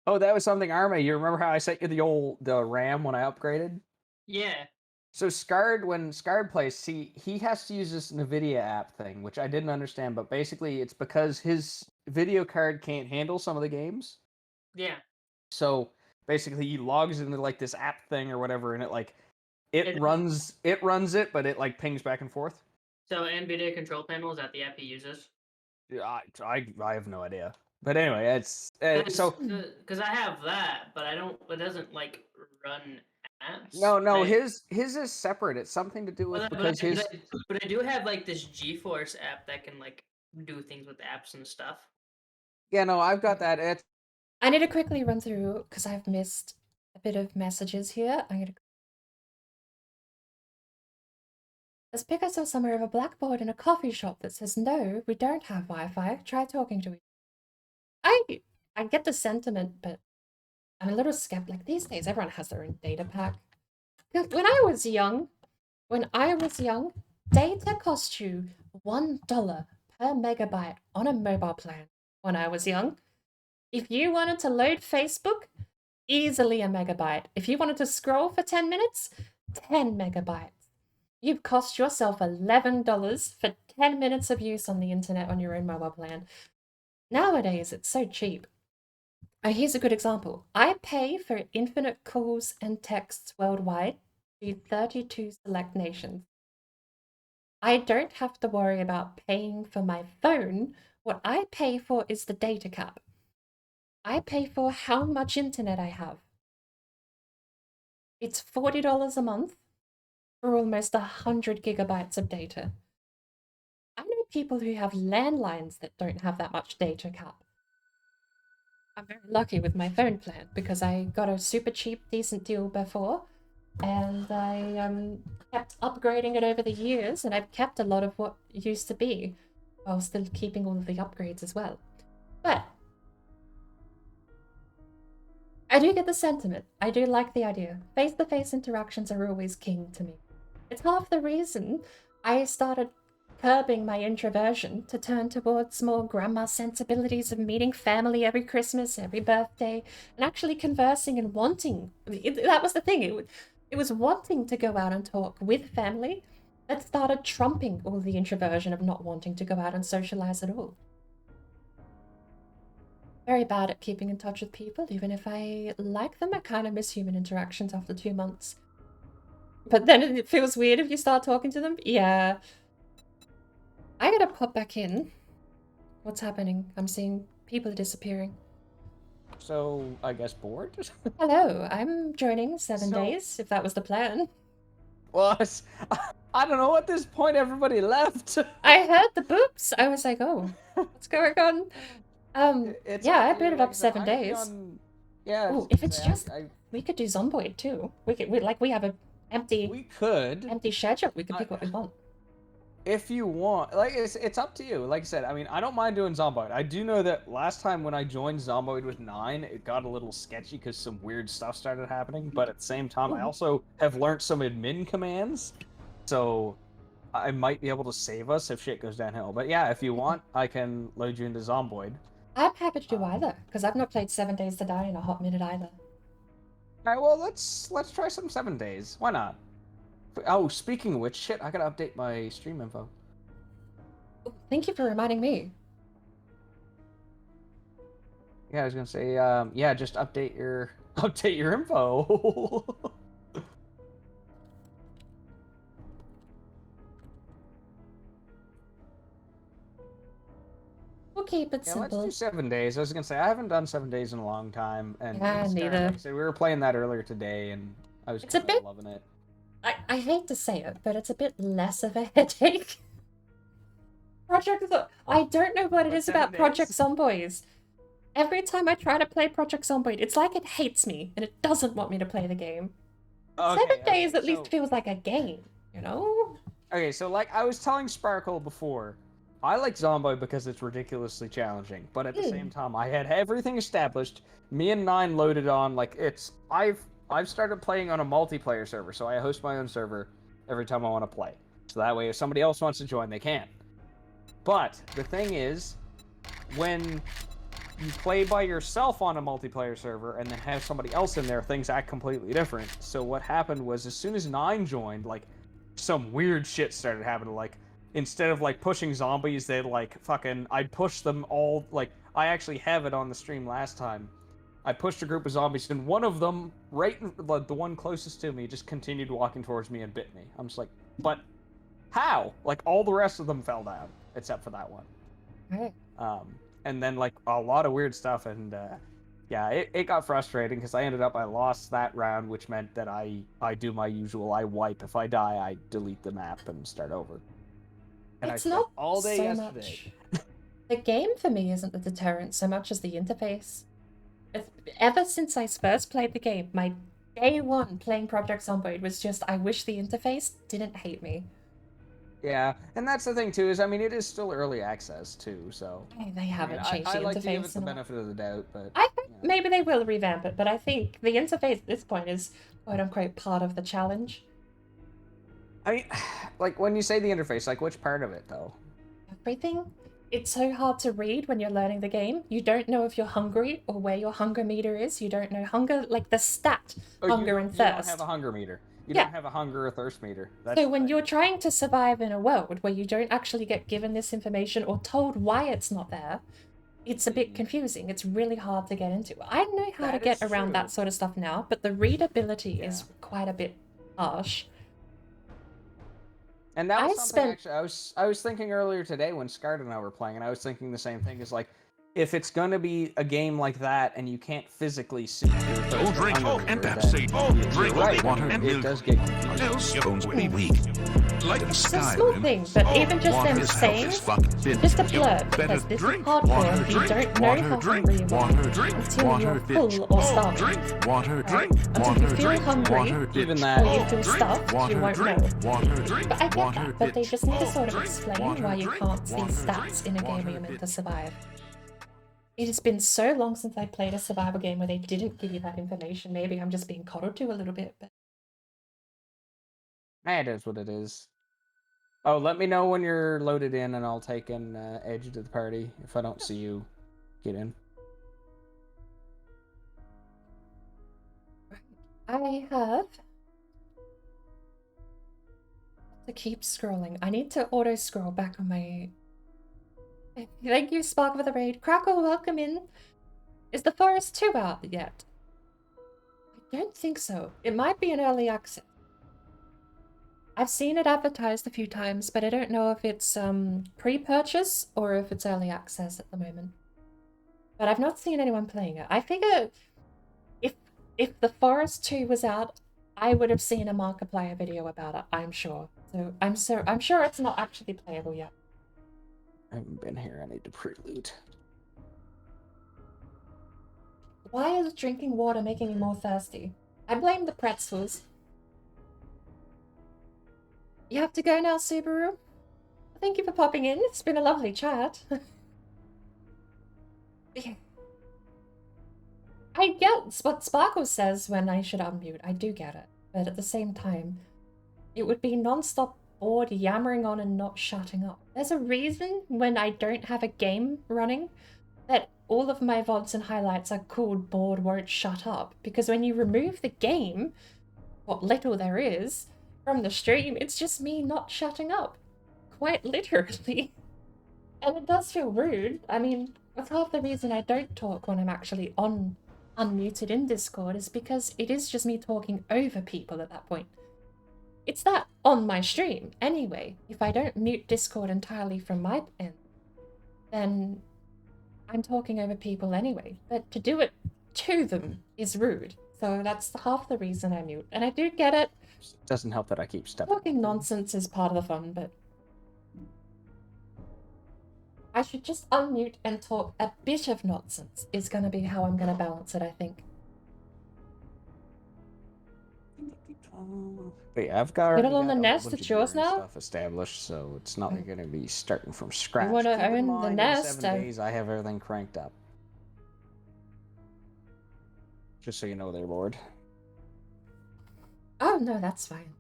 Oh, that was something Arma. You remember how I sent you the RAM when I upgraded? Yeah. So Scarred, when Scarred plays, see, he has to use this NVIDIA app thing, which I didn't understand, but basically it's because his video card can't handle some of the games. Yeah. So basically he logs into like this app thing or whatever, and It, it runs it, but it like pings back and forth. so NVIDIA control panel, is that the app he uses? Yeah, I have no idea. But anyway, it's Because so because I have that, but I don't. It doesn't like run apps. no, his is separate. It's something to do with But because his I do have like this GeForce app that can like do things with apps and stuff. yeah, no, I've got that. It's I need to quickly run through because I've missed a bit of messages here. I'm gonna. Let's pick us somewhere of a blackboard in a coffee shop that says, "No, we don't have Wi-Fi. Try talking to each." I I get the sentiment, but I'm a little skeptical. Like these days, everyone has their own data pack. When I was young, data cost you $1 per megabyte on a mobile plan. When I was young, if you wanted to load Facebook, easily a megabyte. If you wanted to scroll for 10 minutes, 10 megabytes. You've cost yourself $11 for 10 minutes of use on the internet on your own mobile plan. Nowadays, it's so cheap. Here's a good example. I pay for infinite calls and texts worldwide to 32 select nations. I don't have to worry about paying for my phone. What I pay for is the data cap. I pay for how much internet I have. It's $40 a month for almost 100 gigabytes of data. I know people who have landlines that don't have that much data cap. I'm very lucky with my phone plan because I got a super cheap, decent deal before, and I kept upgrading it over the years, and I've kept a lot of what used to be while still keeping all of the upgrades as well. But I do get the sentiment. I do like the idea. Face-to-face interactions are always king to me. It's half the reason I started curbing my introversion to turn towards more grandma sensibilities of meeting family every Christmas, every birthday, and actually conversing and wanting. That was the thing. It was wanting to go out and talk with family that started trumping all the introversion of not wanting to go out and socialize at all. Very bad at keeping in touch with people, even if I like them. I kind of miss human interactions after 2 months. But then it feels weird if you start talking to them. Yeah. I gotta pop back in. What's happening? I'm seeing people are disappearing. so I guess bored. Hello, I'm joining 7 So days, if that was the plan. well, I don't know. At this point, everybody left. I heard the boops. I was like, oh, what's going on? It's Yeah, up I to you. booted Like up I said, 7 I can be days. on. Yeah, I was Oh, just if gonna it's say just, I we could do Zomboid too. We have a we could. empty schedule. We could I, pick what we want. if you want, like it's up to you. Like I said, I mean, I don't mind doing Zomboid. I do know that last time when I joined Zomboid with 9, it got a little sketchy because some weird stuff started happening. But at the same time, I Ooh. also have learned some admin commands, so I might be able to save us if shit goes downhill. But yeah, if you want, I can load you into Zomboid. I'm happy to do either, because I've not played 7 Days to Die in a hot minute either. All right, well let's try some 7 days. Why not? Oh, speaking of which, shit, I gotta update my stream info. Oh, thank you for reminding me. Yeah, I was gonna say, yeah, just update your update your info. We'll keep it Yeah, let's do simple. 7 days. I was gonna say I haven't done 7 days in a long time, and Yeah, Skyrim, neither. like I said, we were playing that earlier today, and I was It's a kind of bit, loving it. I hate to say it, but it's a bit less of a headache. I don't know what it But is seven about Project days? Zomboid. Every time I try to play Project Zomboid, it's like it hates me and it doesn't want me to play the game. But 7 days Okay, at least feels like a game, you know? okay, so like I was telling Sparkle before, I like Zomboid because it's ridiculously challenging, but at the same time, I had everything established. Me and 9 loaded on like I've started playing on a multiplayer server, so I host my own server every time I want to play. So that way, if somebody else wants to join, they can. But the thing is, when you play by yourself on a multiplayer server and then have somebody else in there, things act completely different. So what happened was, as soon as 9 joined, like, some weird shit started happening. Like, instead of like pushing zombies, they'd like fucking, I'd push them all. Like, I actually have it on the stream last time. I pushed a group of zombies, and one of them, the one closest to me, just continued walking towards me and bit me. I'm just like, but how? Like, all the rest of them fell down except for that one. Right. And then like a lot of weird stuff, and yeah, it got frustrating because I lost that round, which meant that I do my usual, I wipe. If I die, I delete the map and start over. And It's I spent not all day so yesterday. much. The game for me isn't the deterrent so much as the interface. Ever since I first played the game, my day one playing Project Zomboid was just, I wish the interface didn't hate me. Yeah, and that's the thing too, is I mean, it is still early access too, so They haven't changed I the like to give interface it the in a while. benefit of the doubt, but I think maybe they will revamp it, but I think the interface at this point is quote unquote part of the challenge. I mean, like when you say the interface, like which part of it though? Everything. It's so hard to read when you're learning the game. You don't know if you're hungry or where your hunger meter is. You don't know hunger, like the stat, hunger and You thirst. don't have a hunger meter. You Yeah. don't have a hunger or thirst meter. So when you're trying to survive in a world where you don't actually get given this information or told why it's not there, it's a bit confusing. It's really hard to get into. I know how to get around that sort of stuff now, but the readability is quite a bit harsh. And that was something actually I was thinking earlier today when Scarred and I were playing, and I was thinking the same thing. Is like, if it's gonna be a game like that and you can't physically see your Oh, drink and Pepsi. Oh, drink water and it does get confusing. else your bones will be weak. Like It's a small thing, but even just them saying, just a blurb that says this is hardcore and you don't know how hungry you are until you're full or starving. Until you feel hungry, Even that. or you feel stuffed, you won't know. But I get that, but they just need to sort of explain why you can't see stats in a game where you're meant to survive. It has been so long since I played a survival game where they didn't give you that information. Maybe I'm just being coddled to a little bit, but... It is what it is. Oh, let me know when you're loaded in, and I'll take an Edge to the party. If I don't see you, get in. I have to keep scrolling. I need to auto scroll back on my... Thank you, Spark, for the raid. Crackle, welcome in. Is the Forest 2 out yet? I don't think so. It might be an early access. I've seen it advertised a few times, but I don't know if it's pre-purchase or if it's early access at the moment. But I've not seen anyone playing it. I figure if the Forest 2 was out, I would have seen a Markiplier video about it, I'm sure. So I'm sure it's not actually playable yet. I haven't been here. I need to prelude. Why is drinking water making me more thirsty? I blame the pretzels. You have to go now, Subaru? Thank you for popping in. It's been a lovely chat. I get what Sparkle says when I should unmute. I do get it. But at the same time, it would be non-stop bored yammering on and not shutting up. There's a reason when I don't have a game running that all of my VODs and highlights are called bored won't shut up. Because when you remove the game, what little there is, from the stream, it's just me not shutting up. Quite literally. And it does feel rude. I mean, that's half the reason I don't talk when I'm actually unmuted in Discord, is because it is just me talking over people at that point. It's that on my stream, anyway. If I don't mute Discord entirely from my end, then I'm talking over people anyway. But to do it to them is rude. So that's half the reason I mute. And I do get it. It doesn't help that I keep stepping. Talking nonsense is part of the fun, but I should just unmute and talk a bit of nonsense is going to be how I'm going to balance it, I think. But yeah, I've got Middle on the nest, it's yours now? Stuff established, so it's not like going to be starting from scratch. You want to Keep in own the mind, nest? in 7 days, I have everything cranked up. Just so you know, they're bored. Oh no, that's fine.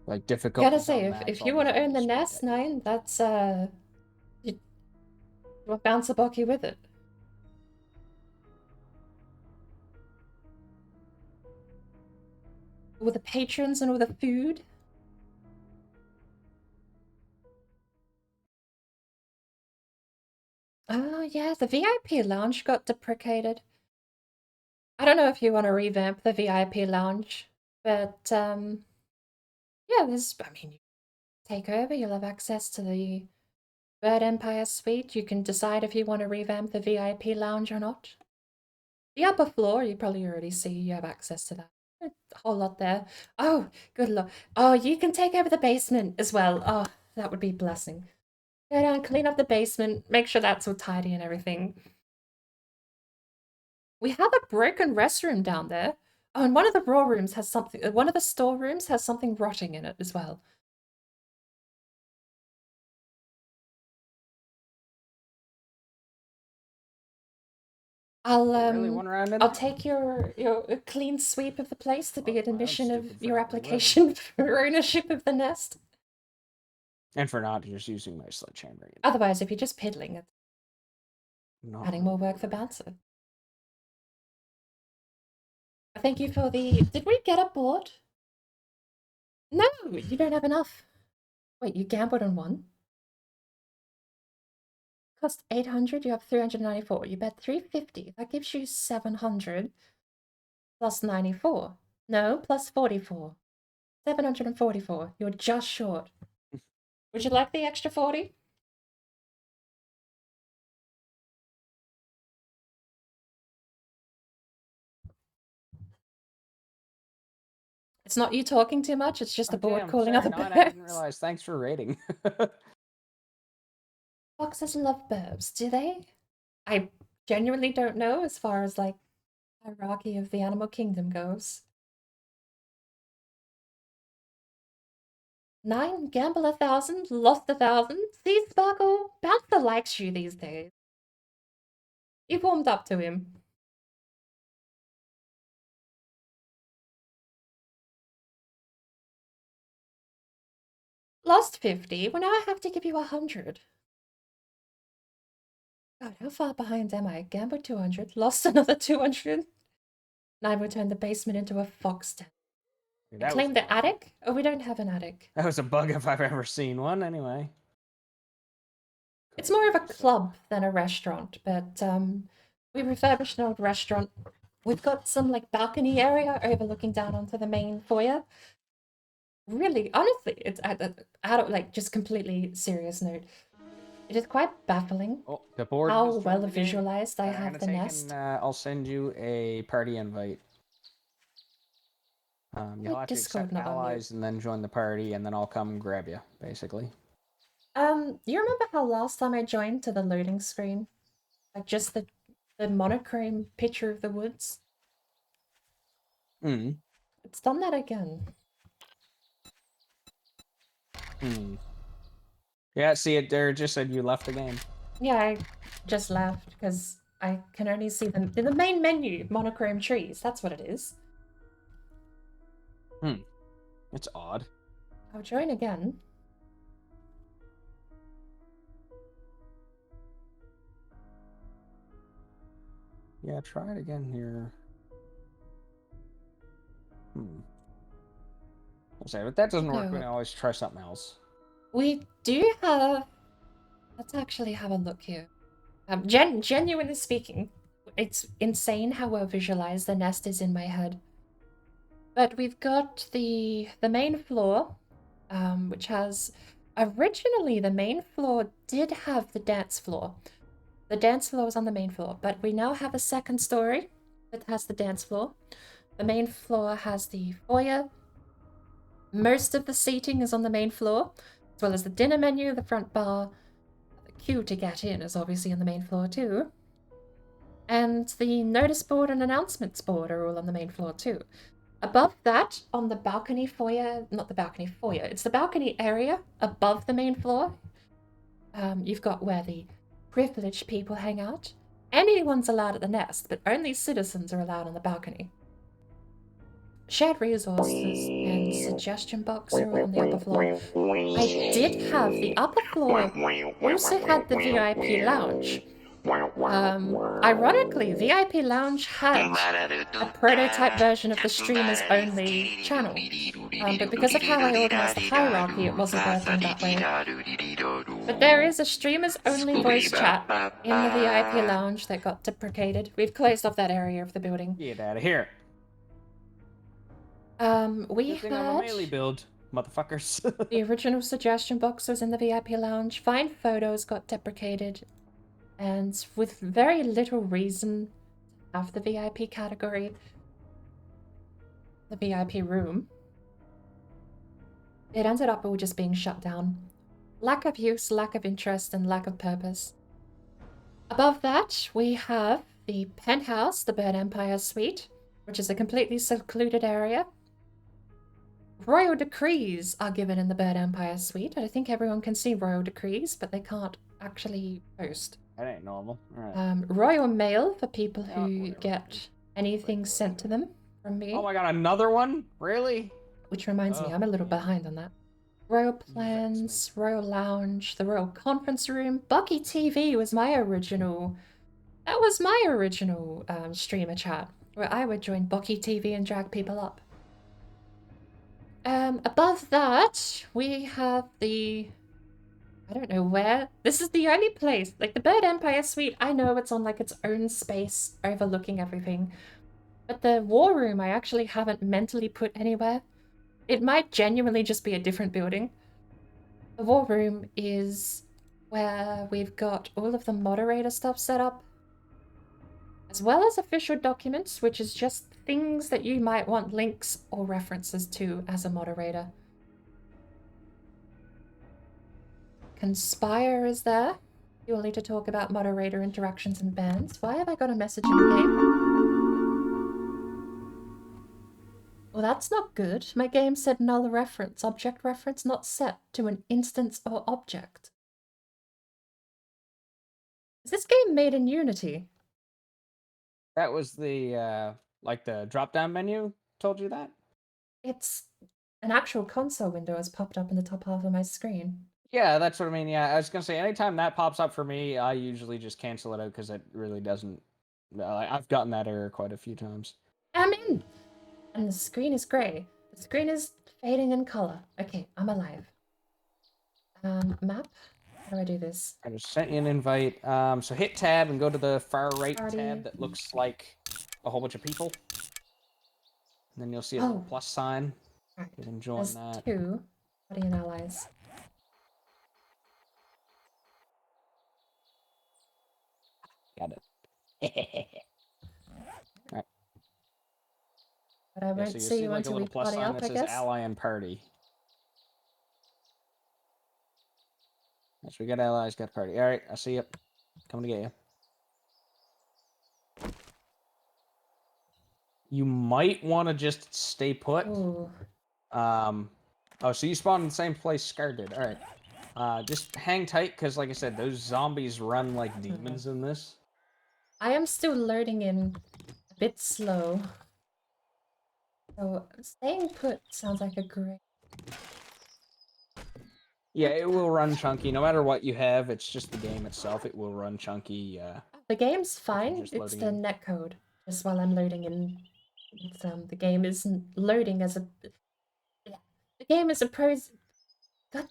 Like difficult. Gotta say, if you want to own the nest, 9, that's You want bounce a bucky with it? With the patrons and all the food? Oh yeah, the VIP lounge got deprecated. I don't know if you want to revamp the VIP lounge, but yeah, you take over, you'll have access to the Bird Empire suite. You can decide if you want to revamp the VIP lounge or not. The upper floor, you probably already see you have access to that. A whole lot there. Oh, good luck. Oh, you can take over the basement as well. Oh, that would be a blessing. Go down, clean up the basement, make sure that's all tidy and everything. We have a broken restroom down there. Oh, and one of the raw rooms has something, one of the storerooms has something rotting in it as well. Really one round in I'll there? take your clean sweep of the place to be an I'm admission of stupid for your not reloading. application for ownership of the nest. And for not just using my sledgehammer. Otherwise, if you're just piddling, it's Not adding more work for really. Bouncer. Thank you for the... Did we get a board? No, you don't have enough. Wait, you gambled on one? Cost 800, you have 394. You bet 350. That gives you 700 plus 94. No, plus 44. 744. You're just short. Would you like the extra 40? It's not you talking too much, it's just the board calling other birds. I didn't realize. Thanks for rating. Foxes love burbs, do they? I genuinely don't know as far as, like, hierarchy of the animal kingdom goes. 9, gamble 1,000, lost 1,000. See, Sparkle? Bouncer likes you these days. You've warmed up to him. Lost 50. Well, now I have to give you 100. God, how far behind am I? Gambled 200, lost another 200. Now we turned the basement into a fox den. Claim the attic? Oh, we don't have an attic. That was a bug if I've ever seen one, anyway. It's more of a club than a restaurant, but we refurbished an old restaurant. We've got some like balcony area overlooking down onto the main foyer. Really, honestly, it's out of like just completely serious note. It is quite baffling the board how well visualized I have the nest. I'll send you a party invite. You'll have to accept allies and then join the party, and then I'll come grab you, basically. You remember how last time I joined to the loading screen? Like just the monochrome picture of the woods? It's done that again. Yeah, see it there, just said you left the game. Yeah, I just left because I can only see them in the main menu, monochrome trees. That's what it is. It's odd. I'll join again. Yeah, try it again here. I'll say, but that doesn't work. We can always try something else. We do have... Let's actually have a look here. Genuinely speaking, it's insane how well visualized the nest is in my head. But we've got the main floor, which has... Originally, the main floor did have the dance floor. The dance floor was on the main floor, but we now have a second story that has the dance floor. The main floor has the foyer. Most of the seating is on the main floor, as well as the dinner menu, the front bar. The queue to get in is obviously on the main floor too. And the notice board and announcements board are all on the main floor too. Above that, on the balcony foyer, not the balcony foyer, it's the balcony area above the main floor. You've got where the privileged people hang out. Anyone's allowed at the nest, but only citizens are allowed on the balcony. shared resources and suggestion box are all on the upper floor. I did have the upper floor, also had the VIP lounge. Ironically, VIP lounge had a prototype version of the streamers only channel. But because of how I organized the hierarchy, it wasn't working that way. But there is a streamers only voice chat in the VIP lounge that got deprecated. We've closed off that area of the building. Get out of here. We Good thing I'm a melee had build, motherfuckers. the original suggestion box was in the VIP lounge. Find photos got deprecated, and with very little reason, have the VIP category, the VIP room, it ended up all just being shut down. Lack of use, lack of interest, and lack of purpose. Above that, we have the penthouse, the Bird Empire Suite, which is a completely secluded area. Royal decrees are given in the Bird Empire Suite. I think everyone can see royal decrees, but they can't actually post. That ain't normal. Alright. Royal mail for people who whatever. get anything sent to them from me. Oh my god, another one? Really? Which reminds me, I'm a little behind on that. Royal plans, Royal Lounge, the Royal Conference Room. Bucky TV was my original... That was my original streamer chat, where I would join Bucky TV and drag people up. Above that, we have the... I don't know where. This is the only place. Like, the Bird Empire Suite, I know it's on, like, its own space overlooking everything. But the War Room, I actually haven't mentally put anywhere. It might genuinely just be a different building. The War Room is where we've got all of the moderator stuff set up, as well as official documents, which is just things that you might want links or references to as a moderator. Conspire is there, purely to talk about moderator interactions and bans. Why have I got a message in the game? Well, that's not good. My game said null reference, object reference not set to an instance or object. Is this game made in Unity? That was the, like the drop-down menu told you that? It's an actual console window has popped up in the top half of my screen. Yeah, that's what I mean. Yeah, I was gonna say, anytime that pops up for me, I usually just cancel it out because it really doesn't... I've gotten that error quite a few times. I'm in! And the screen is grey. The screen is fading in color. Okay, I'm alive. Map? How do I do this? I just sent you an invite. So hit tab and go to the far right Party. tab that looks like a whole bunch of people. And then you'll see a little plus sign. Right. You can join There's that. 2 party and allies. Got it. Alright. But I Yeah, won't so you see you like a until we little plus party sign up, that I says guess? ally and party. Yes, we got allies, got party. Alright, I see you. Coming to get you. You might want to just stay put. Ooh. Oh, so you spawned in the same place Scar did. Alright. Just hang tight, because like I said, those zombies run like demons in this. I am still loading in a bit slow. So staying put sounds like a great... Yeah, it will run chunky. No matter what you have, it's just the game itself. It will run chunky. The game's fine. just It's loading the in. netcode. Just while I'm loading in. It's, the game isn't loading as a... The game is a pros... God...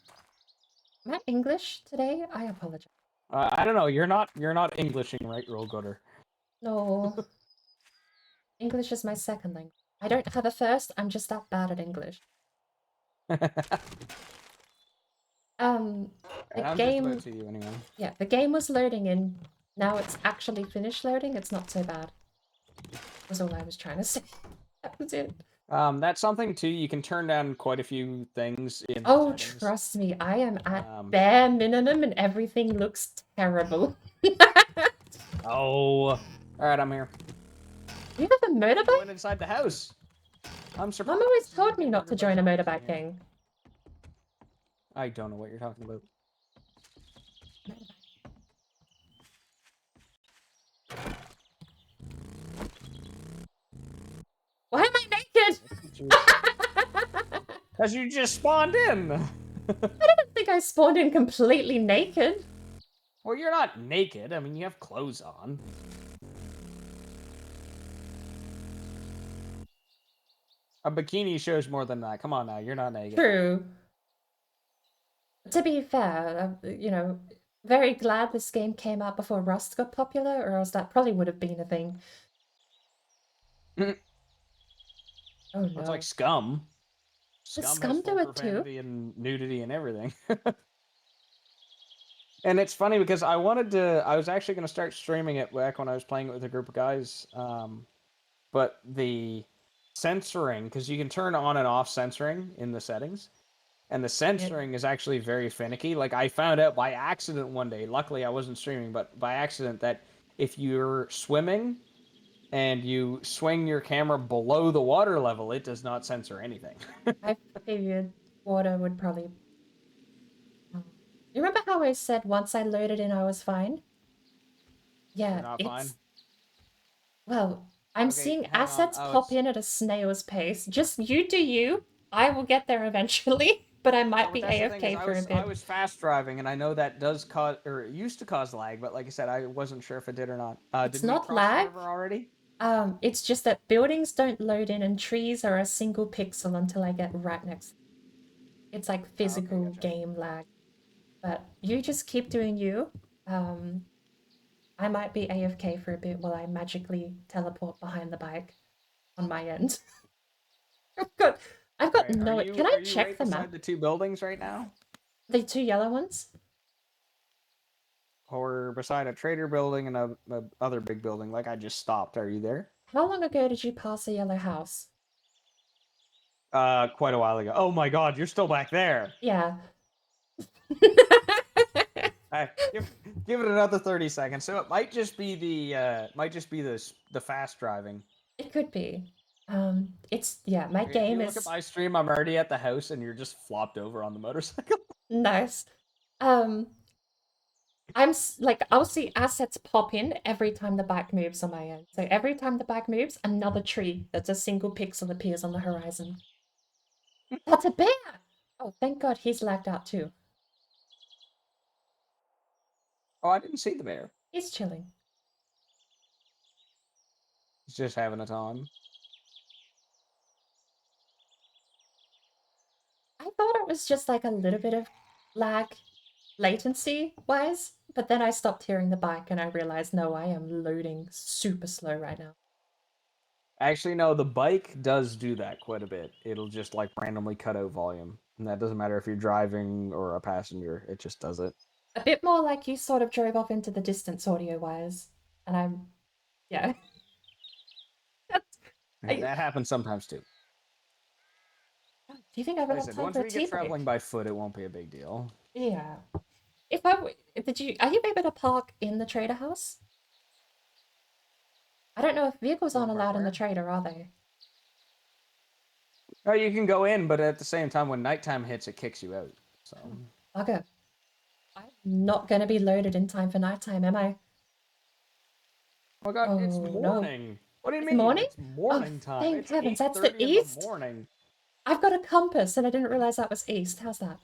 Am I English today? I apologize. I don't know. You're not Englishing, right, Roll Gutter? No. English is my second language. I don't have a first, I'm just that bad at English. The I'm game... just about to you anyway. Yeah, the game was loading in. Now it's actually finished loading. It's not so bad. Was all I was trying to say. That was it. That's something too. You can turn down quite a few things in Oh, settings. trust me, I am at bare minimum and everything looks terrible. Oh. Alright, I'm here. You have a motorbike? Going inside the house. I'm surprised. Mom always told me not to join a motorbike gang. I don't know what you're talking about. Why am I naked? Because you just spawned in. I don't think I spawned in completely naked. Well, you're not naked. I mean, you have clothes on. A bikini shows more than that. Come on now, you're not naked. True. To be fair, you know, very glad this game came out before Rust got popular, or else that probably would have been a thing. Mm. Oh It's no. like Scum. Does Scum Scum has do full it too? profanity and nudity and everything. And it's funny because I was actually going to start streaming it back when I was playing it with a group of guys. But the censoring, because you can turn on and off censoring in the settings, and the censoring is actually very finicky. Like, I found out by accident one day, luckily I wasn't streaming, but by accident, that if you're swimming and you swing your camera below the water level, it does not censor anything. I figured water would probably... You remember how I said once I loaded in I was fine? You're Yeah, not it's... fine? Well, I'm Okay, seeing hang on. assets Oh, pop it's... in at a snail's pace. Just you do you. I will get there eventually, but I might But be that's the thing is, AFK for a I bit. was fast driving, and I know that does cause, or it used to cause lag, but like I said, I wasn't sure if it did or not. It's Did we not cross the lag. river already? It's just that buildings don't load in and trees are a single pixel until I get right next. It's like Okay, physical gotcha. game lag. But you just keep doing you. I might be AFK for a bit while I magically teleport behind the bike on my end. I've got Okay, no... Can I are you check right the beside map? the two buildings right now? The two yellow ones? Or beside a trader building and a other big building? Like, I just stopped. Are you there? How long ago did you pass a yellow house? Quite a while ago. Oh my God, you're still back there. Yeah. Give it another 30 seconds. So it might just be the fast driving. It could be. It's... Yeah, my If game you look at is... my stream, I'm already at the house, and you're just flopped over on the motorcycle. Nice. Like, I'll see assets pop in every time the bike moves on my end. So every time the bike moves, another tree that's a single pixel appears on the horizon. That's a bear! Oh, thank God he's lagged out too. Oh, I didn't see the bear. He's chilling. He's just having a time. I thought it was just like a little bit of lag latency-wise, but then I stopped hearing the bike and I realized, no, I am loading super slow right now. Actually, no, the bike does do that quite a bit. It'll just, like, randomly cut out volume. And that doesn't matter if you're driving or a passenger. It just does it. A bit more like you sort of drove off into the distance audio-wise. And I'm... Yeah. That happens sometimes, too. Do you think I've Like I got said, time once for a we tea get traveling break? by foot, it won't be a big deal. Yeah. Are you able to park in the trader house? I don't know if vehicles aren't allowed in the trader, are they? Oh, you can go in, but at the same time, when nighttime hits, it kicks you out. So. Bugger. I'm not gonna be loaded in time for nighttime, am I? Oh my God, it's Oh, no. morning. What do you It's mean? morning? It's morning Oh, time. thank It's heavens, that's the 8:30 in east? the morning. I've got a compass and I didn't realize that was east. How's that?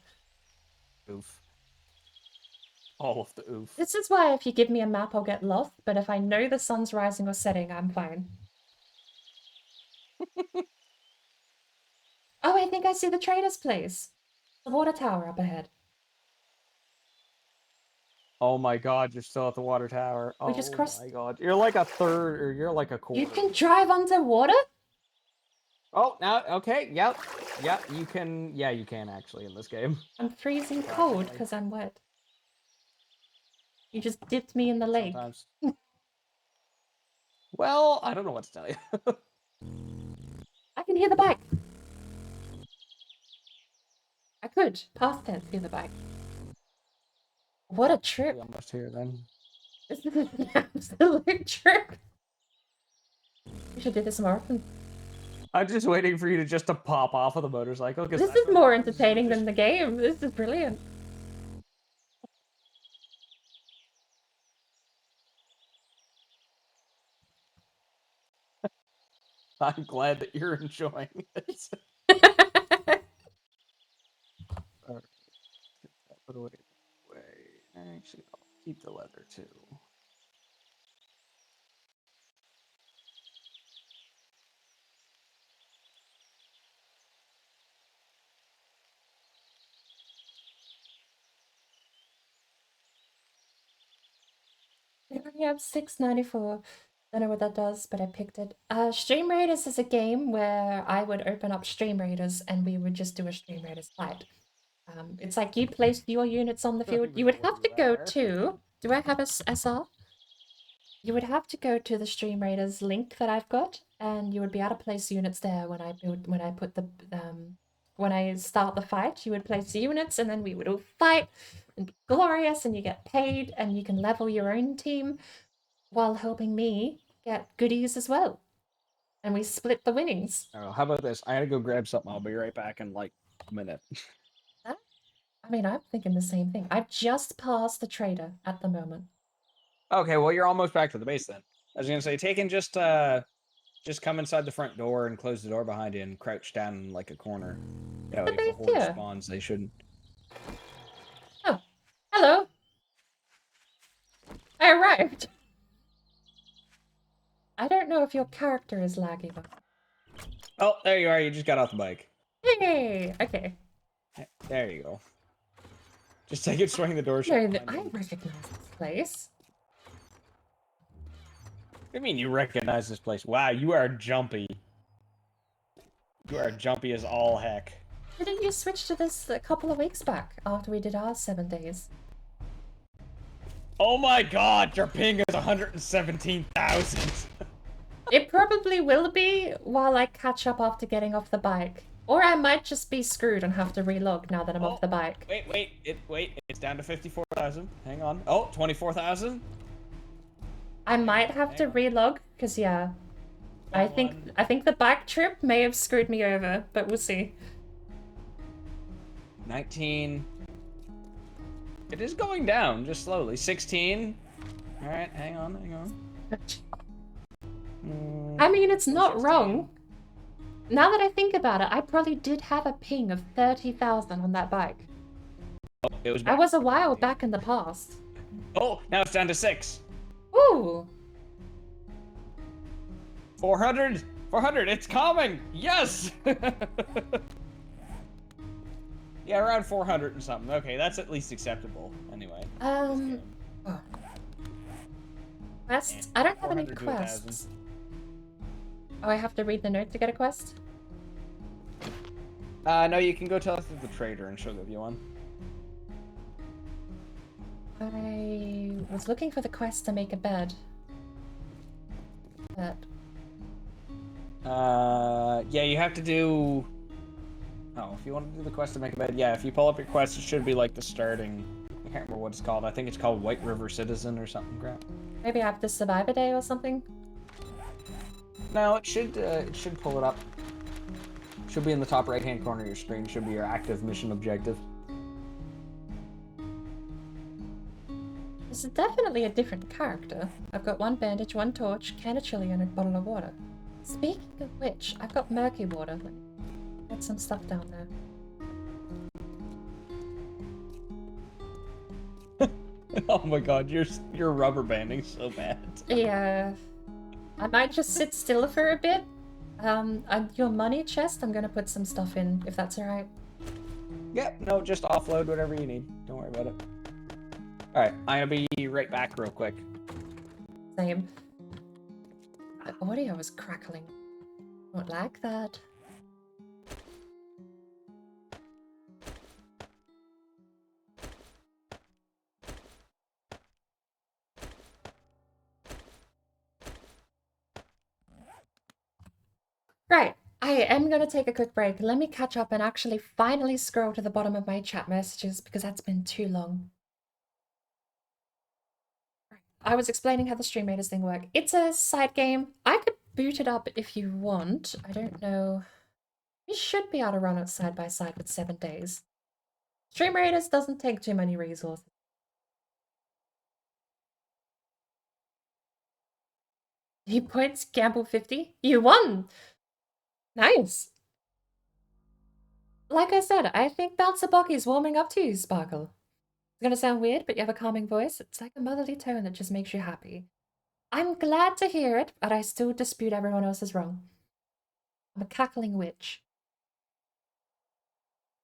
Oof. All of the oof. This is why if you give me a map, I'll get lost, but if I know the sun's rising or setting, I'm fine. Oh, I think I see the trader's place. The water tower up ahead. Oh my God, you're still at the water tower. We just Oh crossed... my God. You're like a third, or you're like a quarter. You can drive underwater? Oh, now, okay, yep. Yep, you can, yeah, you can actually in this game. I'm freezing cold because I'm wet. You just dipped me in the lake. Sometimes. Well, I don't know what to tell you. I can hear the bike. I could, past tense, hear the bike. What a trip. We're almost here then. This is an absolute trip. We should do this more often. I'm just waiting for you to just to pop off of the motorcycle. This is more entertaining than the game. This is brilliant. I'm glad that you're enjoying it. Alright, put away. Actually, I'll keep the leather too. I only have 694. Don't know what that does, but I picked it. Stream Raiders is a game where I would open up Stream Raiders and we would just do a Stream Raiders fight. It's like you place your units on the Don't field. even You know would what have you to go are. to. Do I have a SR? You would have to go to the Stream Raiders link that I've got, and you would be able to place units there when when I start the fight. You would place units, and then we would all fight and be glorious, and you get paid, and you can level your own team while helping me get goodies as well. And we split the winnings. Oh, how about this? I gotta go grab something. I'll be right back in like a minute. I mean, I'm thinking the same thing. I've just passed the trader at the moment. Okay, well you're almost back to the base then. I was gonna say, Taken, just come inside the front door and close the door behind you and crouch down in like a corner. Yeah, The if the base horde here. spawns, they shouldn't. Oh, hello. I arrived. I don't know if your character is laggy, but... Oh, there you are. You just got off the bike. Hey! Okay. There you go. Just take it, swing the door shut. No, behind I you. recognize this place. What do you mean you recognize this place? Wow, you are jumpy. You are jumpy as all heck. Didn't you switch to this a couple of weeks back after we did our 7 days? Oh my god, your ping is 117,000. It probably will be while I catch up after getting off the bike. Or I might just be screwed and have to relog now that I'm off the bike. Wait, it's down to 54,000. Hang on. Oh, 24,000? I might have to relog, because yeah. I think the bike trip may have screwed me over, but we'll see. 19. It is going down, just slowly. 16. Alright, hang on. I mean, it's not 16. wrong. Now that I think about it, I probably did have a ping of 30,000 on that bike. Oh, it was I was a while back in the past. Oh, now it's down to 6. Ooh! 400! 400, it's coming! Yes! Yeah, around 400 and something. Okay, that's at least acceptable. Anyway. Oh. Quests? I don't have any 400 to 1,000. quests. Oh, I have to read the note to get a quest? No, you can go tell us to the trader and she'll give you one. I was looking for the quest to make a bed. But... yeah, you have to do... Oh, if you want to do the quest to make a bed, yeah, if you pull up your quest, it should be like the starting... I can't remember what it's called. I think it's called White River Citizen or something crap. maybe I have to survive a day or something? No, it should pull it up. Should be in the top right-hand corner of your screen. Should be your active mission objective. This is definitely a different character. I've got one bandage, one torch, can of chili, and a bottle of water. Speaking of which, I've got murky water. Let me get some stuff down there. Oh my god, you're rubber banding so bad. Yeah. I might just sit still for a bit. Your money chest, I'm gonna put some stuff in, if that's alright. Yep, no, just offload whatever you need. Don't worry about it. Alright, I'm gonna be right back real quick. Same. The audio was crackling. Don't like that. Right, I am going to take a quick break. Let me catch up and actually finally scroll to the bottom of my chat messages because that's been too long. I was explaining how the Stream Raiders thing works. It's a side game. I could boot it up if you want. I don't know. You should be able to run it side by side with 7 days. Stream Raiders doesn't take too many resources. 3 points, gamble 50. You won! Nice. Like I said, I think Bouncer Bucky's warming up to you, Sparkle. It's gonna sound weird, but you have a calming voice. It's like a motherly tone that just makes you happy. I'm glad to hear it, but I still dispute everyone else is wrong. I'm a cackling witch.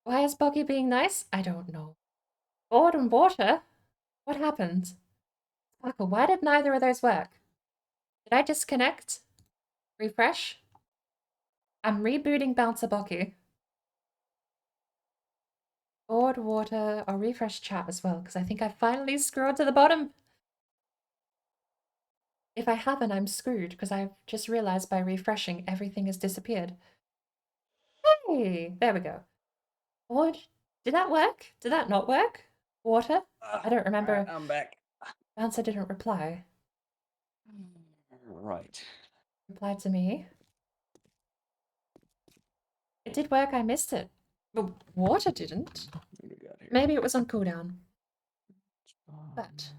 Why is Bucky being nice? I don't know. Board and water? What happened? Sparkle, why did neither of those work? Did I disconnect? Refresh? I'm rebooting Bouncer Bucky. Board, water, I'll refresh chat as well, because I think I finally scrolled to the bottom. If I haven't, I'm screwed, because I've just realized by refreshing, everything has disappeared. Hey! There we go. Board, did that work? Did that not work? Water? I don't remember. Alright, I'm back. Bouncer didn't reply. Right. Replied to me. It did work, I missed it. But water didn't. What do we got here? Maybe it was on cooldown. But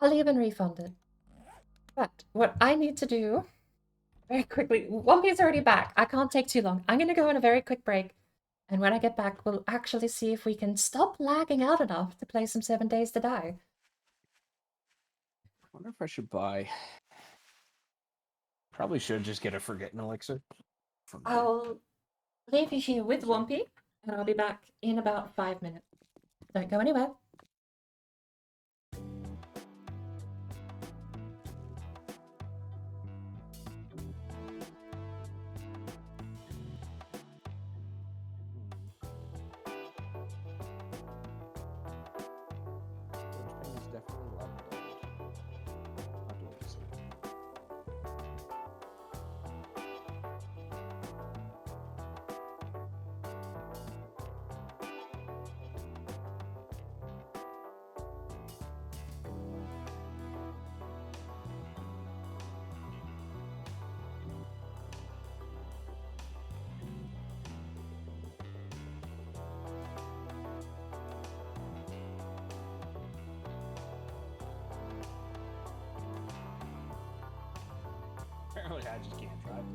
I'll even refund it. But what I need to do very quickly, Wumpy's already back. I can't take too long. I'm going to go on a very quick break. And when I get back, we'll actually see if we can stop lagging out enough to play some 7 Days to Die. I wonder if I should buy. Probably should just get a Forgetting Elixir. I'll leave you here with Wumpy, and I'll be back in about 5 minutes. Don't go anywhere. Apparently, I just can't drive.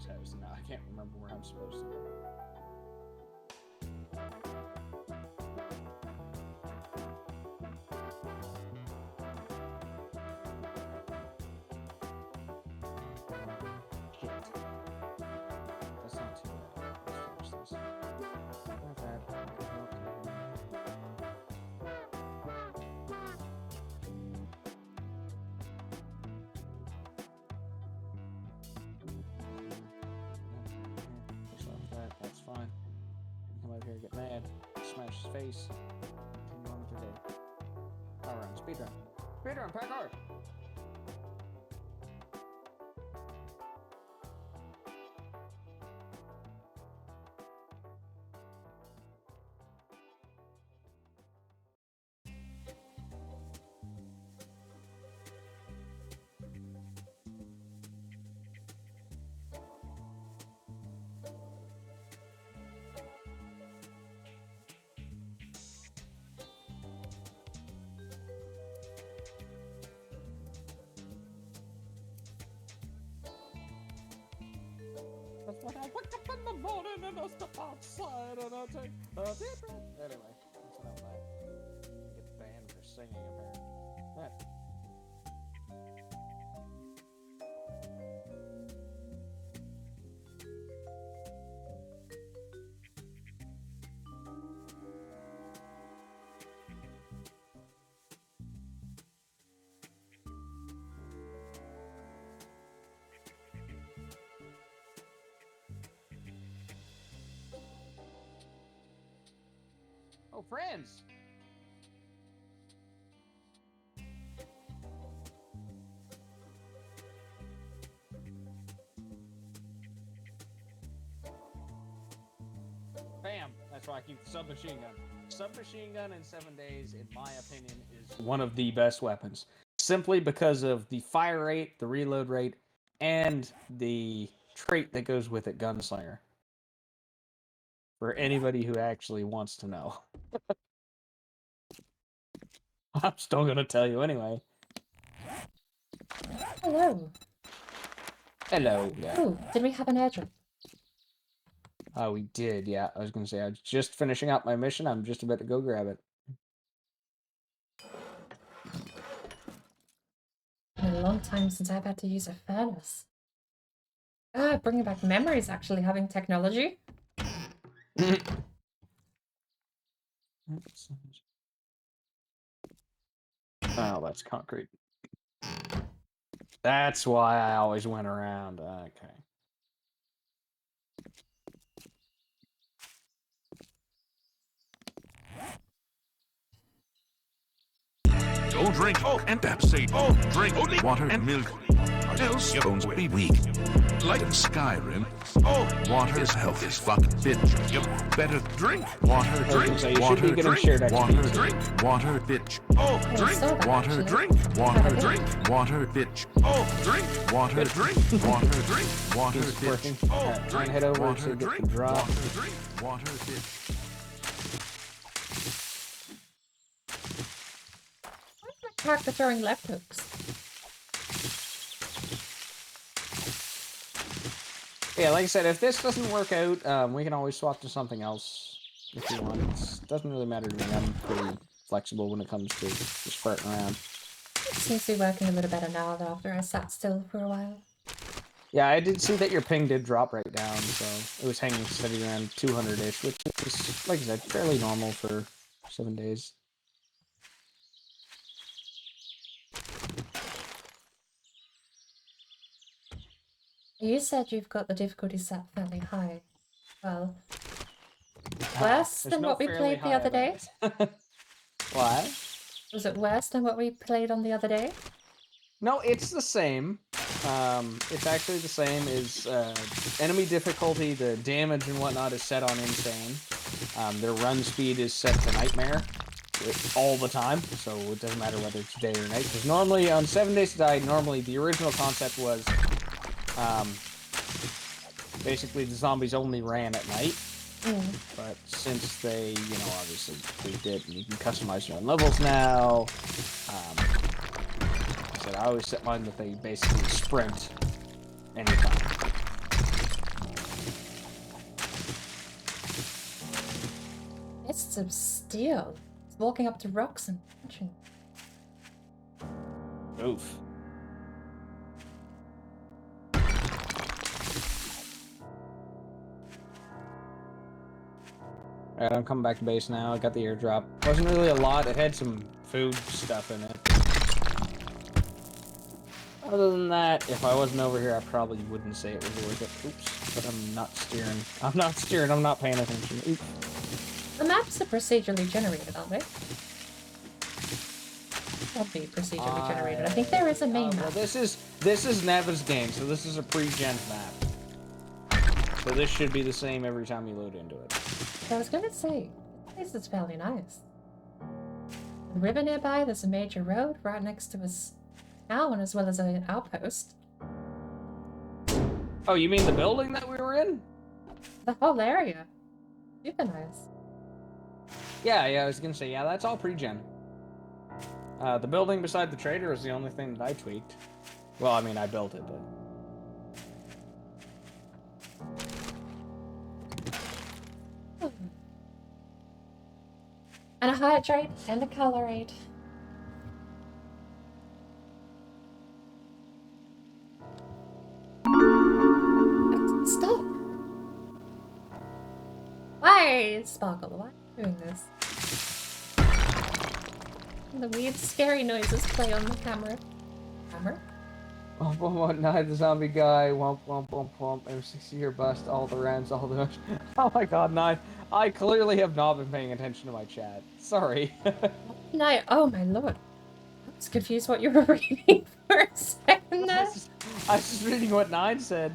House, and now I can't remember where I'm supposed to go. Shit. That's not too bad. Let's finish this. Not bad. That's fine. Come over here, get mad, smash his face, continue on with your day. Power run, speed run. Speed run, pack hard! When I wake up in the morning and I step outside and I take a deep breath. Anyway, that's enough of that. Get banned for singing, apparently. Alright. Oh, friends! Bam! That's why I keep the submachine gun. Submachine gun in 7 days, in my opinion, is one of the best weapons. Simply because of the fire rate, the reload rate, and the trait that goes with it, Gunslinger. For anybody who actually wants to know. I'm still gonna tell you anyway. Hello. Hello. Yeah. Ooh, did we have an airdrop? Oh, we did. Yeah, I was gonna say I was just finishing up my mission. I'm just about to go grab it. Been a long time since I've had to use a furnace. Ah, bringing back memories, actually, having technology. Oh, that's concrete. That's why I always went around. Okay. Don't drink and say, drink only water and milk, or else your bones will be weak. Like in Skyrim, water's health is fucking bitch. You better drink water, drink water, drink water, drink water, bitch. Drink water, drink water, drink water, bitch. Drink water, drink water, drink water, bitch. Try and head over to get the drop. Drink water, bitch. Why is my character throwing left hooks? Yeah, like I said, if this doesn't work out, we can always swap to something else if you want. It doesn't really matter to me. I'm pretty flexible when it comes to just farting around. It seems to be working a little better now than after I sat still for a while. Yeah, I did see that your ping did drop right down, so it was hanging steady around 200-ish, which is, like I said, fairly normal for 7 days. You said you've got the difficulty set fairly high. Well, worse There's than no what we fairly played the high other day? about it. What? Was it worse than what we played on the other day? No, it's the same. It's actually the same. Is enemy difficulty, the damage and whatnot is set on insane. Their run speed is set to nightmare all the time, so it doesn't matter whether it's day or night. Because normally on 7 Days to Die, normally the original concept was basically the zombies only ran at night. But since they, obviously tweaked it, and you can customize your own levels now. Like I said, I always set mine that they basically sprint anytime. It's some steel. It's walking up to rocks and punching. Oof. Alright, I'm coming back to base now. I got the airdrop. Wasn't really a lot. It had some food stuff in it. Other than that, if I wasn't over here, I probably wouldn't say it was worth it. Oops, but I'm not steering. I'm not steering. I'm not paying attention. Oops. The maps are procedurally generated, aren't they? They'll be procedurally generated. I think there is a main Well, map. this is Neva's game, so this is a pre-gen map. So this should be the same every time you load into it. I was gonna say, this place is fairly nice. A river nearby, there's a major road right next to us town as well as an outpost. Oh, you mean the building that we were in? The whole area. Super nice. Yeah, I was gonna say, yeah, that's all pre-gen. The building beside the trader was the only thing that I tweaked. Well, I mean, I built it, but... And a hydrate and a colorade. Stop! Why, Sparkle? Why are you doing this? The weird scary noises play on the camera. Camera? Womp womp womp, Nine the zombie guy, womp womp womp womp, M60 here, bust, all the rounds, all the... Oh my god, Nine. I clearly have not been paying attention to my chat. Sorry. No, oh my lord. I was confused what you were reading for a second there. I was just reading what Nine said.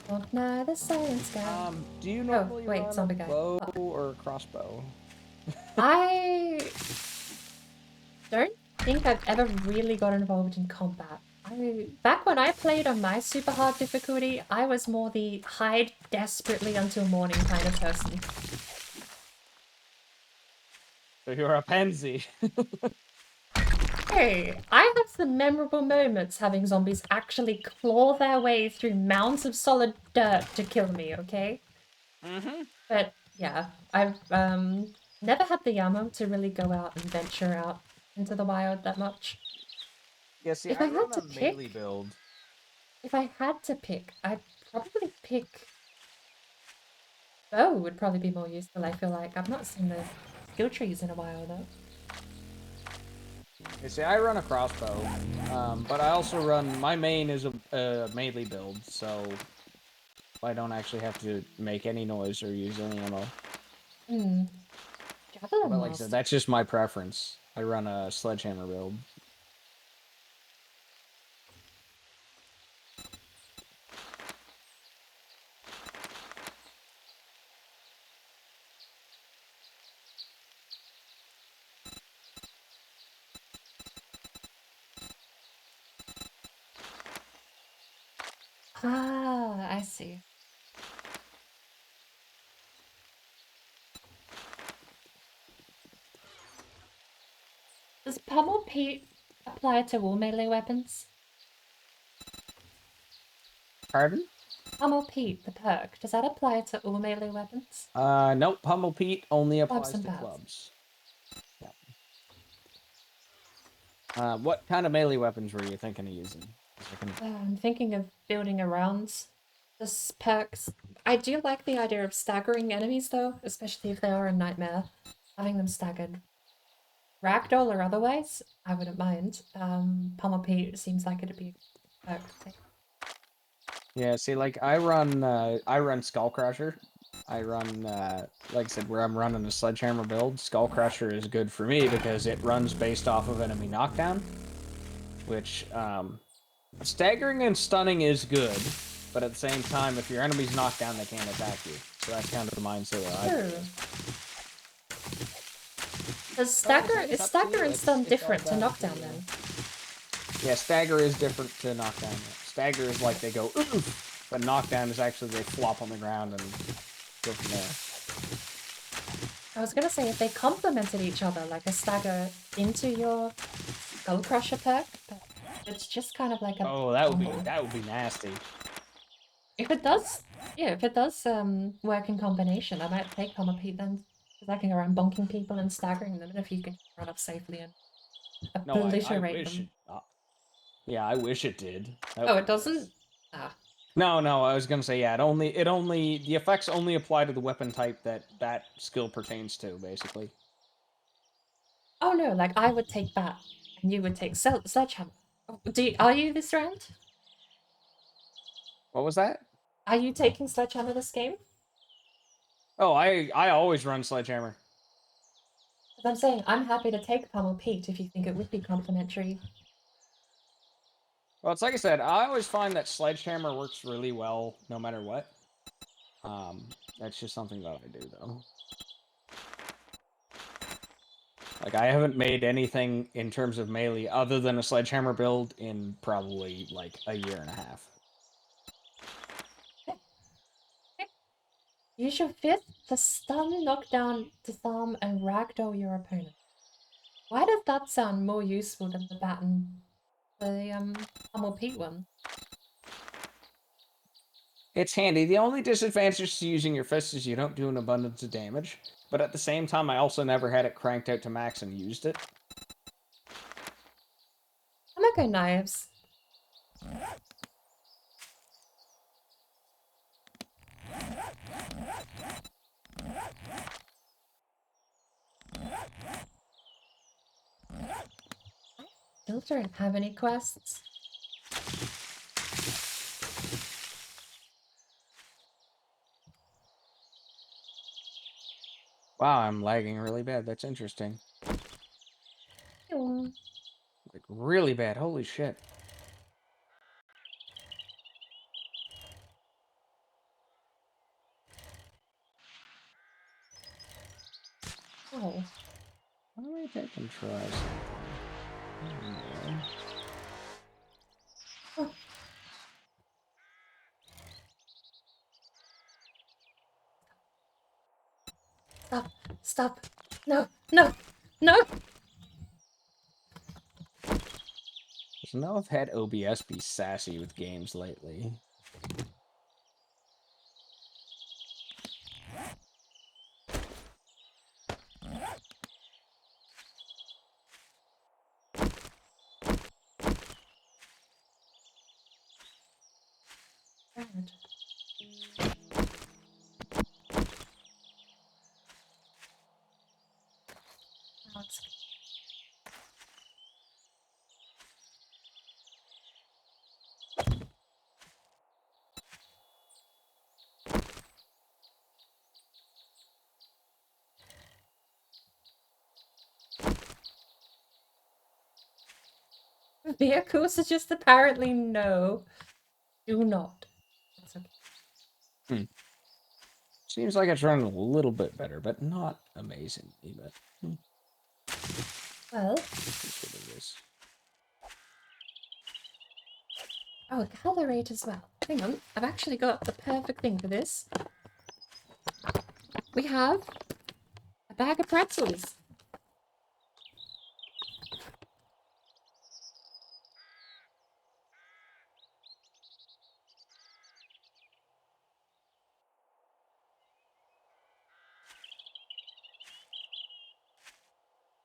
Walk nigh the science guy. Do you normally wait, run zombie a guy. bow or a crossbow? I don't think I've ever really got involved in combat. Back when I played on my super hard difficulty, I was more the hide desperately until morning kind of person. So you're a pansy. Hey, I have some memorable moments having zombies actually claw their way through mounds of solid dirt to kill me, okay? Mm-hmm. But yeah, I've never had the ammo to really go out and venture out into the wild that much. Yeah, see, If I I had run to a melee pick- build. If I had to pick, I'd probably pick bow would probably be more useful, I feel like. I've not seen the skill trees in a while though. You see, I run a crossbow, but I also run... My main is a melee build, so I don't actually have to make any noise or use any ammo. Javelin But like I said, blast. that's just my preference. I run a sledgehammer build. Ah, I see. Does Pummel Pete apply to all melee weapons? Pardon? Pummel Pete, the perk, does that apply to all melee weapons? Nope, Pummel Pete only Clubs applies and to bats. clubs. Yep. What kind of melee weapons were you thinking of using? 'Cause I can... I'm thinking of building around this perks. I do like the idea of staggering enemies though, especially if they are a nightmare. Having them staggered. Ragdoll or otherwise, I wouldn't mind. Pummel Pete seems like it'd be a perk to take. Yeah, see, like, I run Skull Crusher. I run, like I said, where I'm running a sledgehammer build, Skull Crusher is good for me because it runs based off of enemy knockdown, which, staggering and stunning is good, but at the same time, if your enemy's knocked down, they can't attack you. So that's kind of the mindset that I True. do. Is stagger it's is up to stagger you, and it's stun all different to down knockdown to you. then? Yeah, stagger is different to knockdown. Stagger is like they go, oof, but knockdown is actually they flop on the ground and go from there. I was gonna say if they complemented each other, like a stagger into your Skull Crusher perk, but it's just kind of like a Oh, combo. that would be nasty. If it does, yeah, if it does work in combination, I might take Pummel Pete then, because I can go around bonking people and staggering them, and if you can run up safely and No, I obliterate wish them. it. Yeah, I wish it did. That Oh, would it be doesn't? nice. Ah. No, I was gonna say, yeah, the effects only apply to the weapon type that skill pertains to, basically. Oh no, like I would take Bat, and you would take Sledgehammer. Oh, are you this round? What was that? Are you taking Sledgehammer this game? Oh, I always run sledgehammer. Because I'm saying I'm happy to take Pummel Pete if you think it would be complimentary. Well, it's like I said, I always find that sledgehammer works really well, no matter what. That's just something that I do, though. Like, I haven't made anything in terms of melee other than a sledgehammer build in probably, like, a year and a half. Use your fifth to stun, knockdown, disarm, and ragdoll your opponent. Why does that sound more useful than the Bat and the Pummel Pete one? It's handy. The only disadvantage to using your fist is you don't do an abundance of damage. But at the same time, I also never had it cranked out to max and used it. I'm gonna go knives. Still don't have any quests. Wow, I'm lagging really bad. That's interesting. Oh. Like, really bad. Holy shit. Oh. Let me take and try something. Oh. Stop. Stop. No. No. No. Just know I've had OBS be sassy with games lately. Bad. Now it's vehicles are just apparently no. Do not. That's okay. Seems like it's running a little bit better, but not amazingly. But Well, that's what it is. oh, a accelerate as well. Hang on, I've actually got the perfect thing for this. We have a bag of pretzels.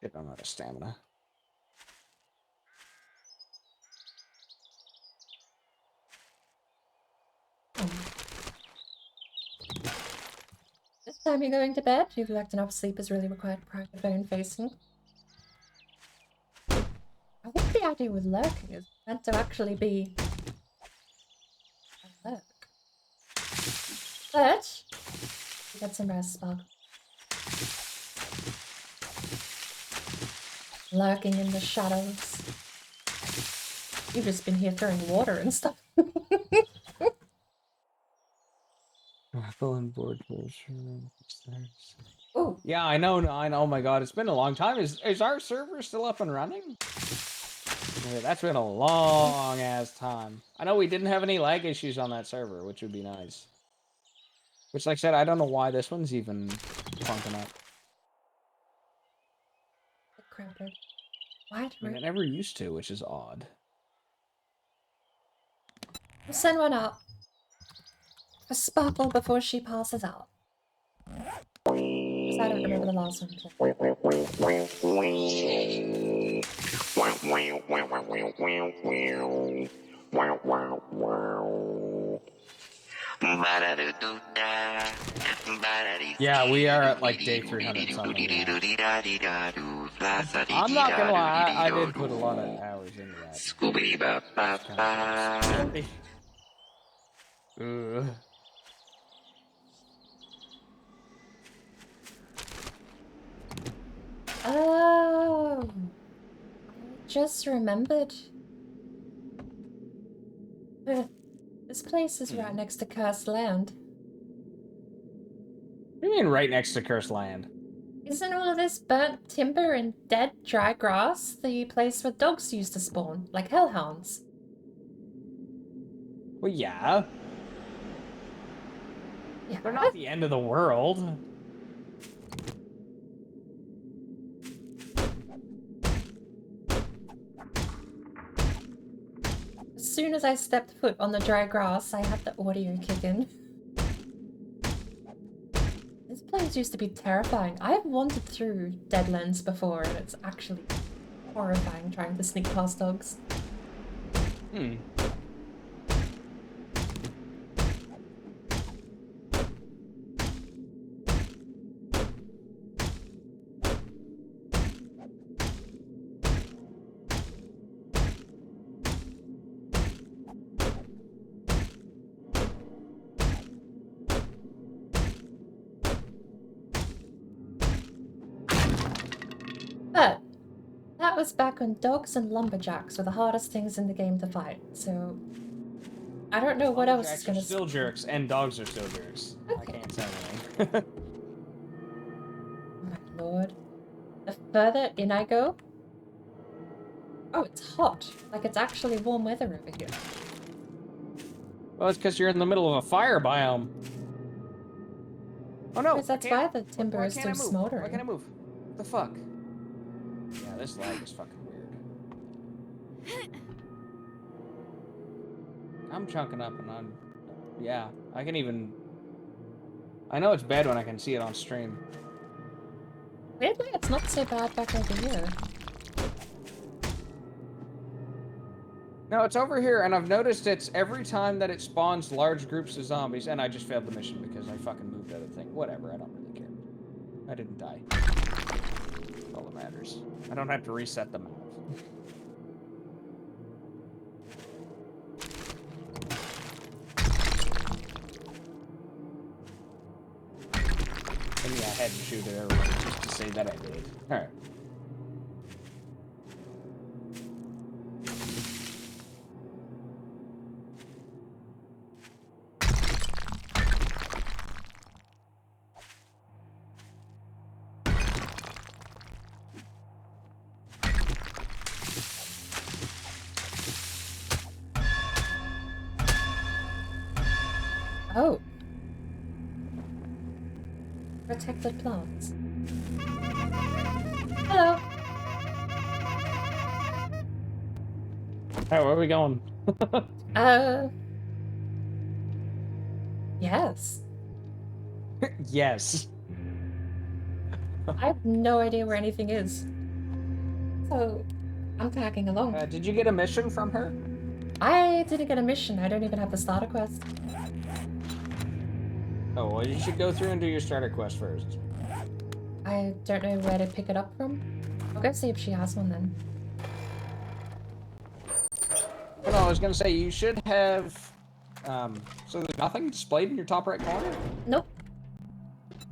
Shit, I'm out of stamina. This time you're going to bed. You've lacked enough sleep is really required private phone facing. I think the idea with lurking is meant to actually be a lurk. But you get some rest, Spark. Lurking in the shadows. You've just been here throwing water and stuff. Apple and board. Oh, Yeah, I know. Oh my god, it's been a long time. Is our server still up and running? Yeah, that's been a long ass time. I know we didn't have any lag issues on that server, which would be nice. Which, like I said, I don't know why this one's even funking up. the crampler. Why I mean, it never used to, which is odd. We'll send one out for Sparkle before she passes out. Because I don't remember the last one. Yeah, we are at like day 300 something now. I'm not gonna lie, I did put a lot of hours into that. Ugh. Oh, I just remembered. This place is right next to Cursed Land. What do you mean right next to Cursed Land? Isn't all of this burnt timber and dead dry grass the place where dogs used to spawn, like hellhounds? Well, yeah. Yeah. They're not the end of the world. soon as I stepped foot on the dry grass, I had the audio kick in. This place used to be terrifying. I've wandered through Deadlands before, and it's actually horrifying trying to sneak past dogs. Hmm. But that was back when dogs and lumberjacks were the hardest things in the game to fight, so I don't know what else is Lumberjacks gonna. are still jerks, and dogs are still jerks. I Okay. can't say anything. Oh my lord. The further in I go... Oh, it's hot. Like it's actually warm weather over here. Well, it's because you're in the middle of a fire biome. Oh no! Because that's I why can't- the timber why is can't still I move? Why smoldering. can't I move? What the fuck? Yeah, this lag is fucking weird. I'm chunking up and I'm... Yeah, I can even... I know it's bad when I can see it on stream. Weirdly, it's not so bad back over here. No, it's over here, and I've noticed it's every time that it spawns large groups of zombies, and I just failed the mission because I fucking moved out of the thing. Whatever, I don't really care. I didn't die. That's all that matters. I don't have to reset the map. And yeah, I had to shoot at everybody just to say that I did. Alright. Oh. Protected plants. Hello. Alright, where are we going? Yes. Yes. I have no idea where anything is. So, I'm tagging along. Did you get a mission from her? I didn't get a mission. I don't even have the starter quest. Oh, well, you should go through and do your starter quest first. I don't know where to pick it up from. I'll go see if she has one then. Well, I was gonna say, you should have... so there's nothing displayed in your top right corner? Nope.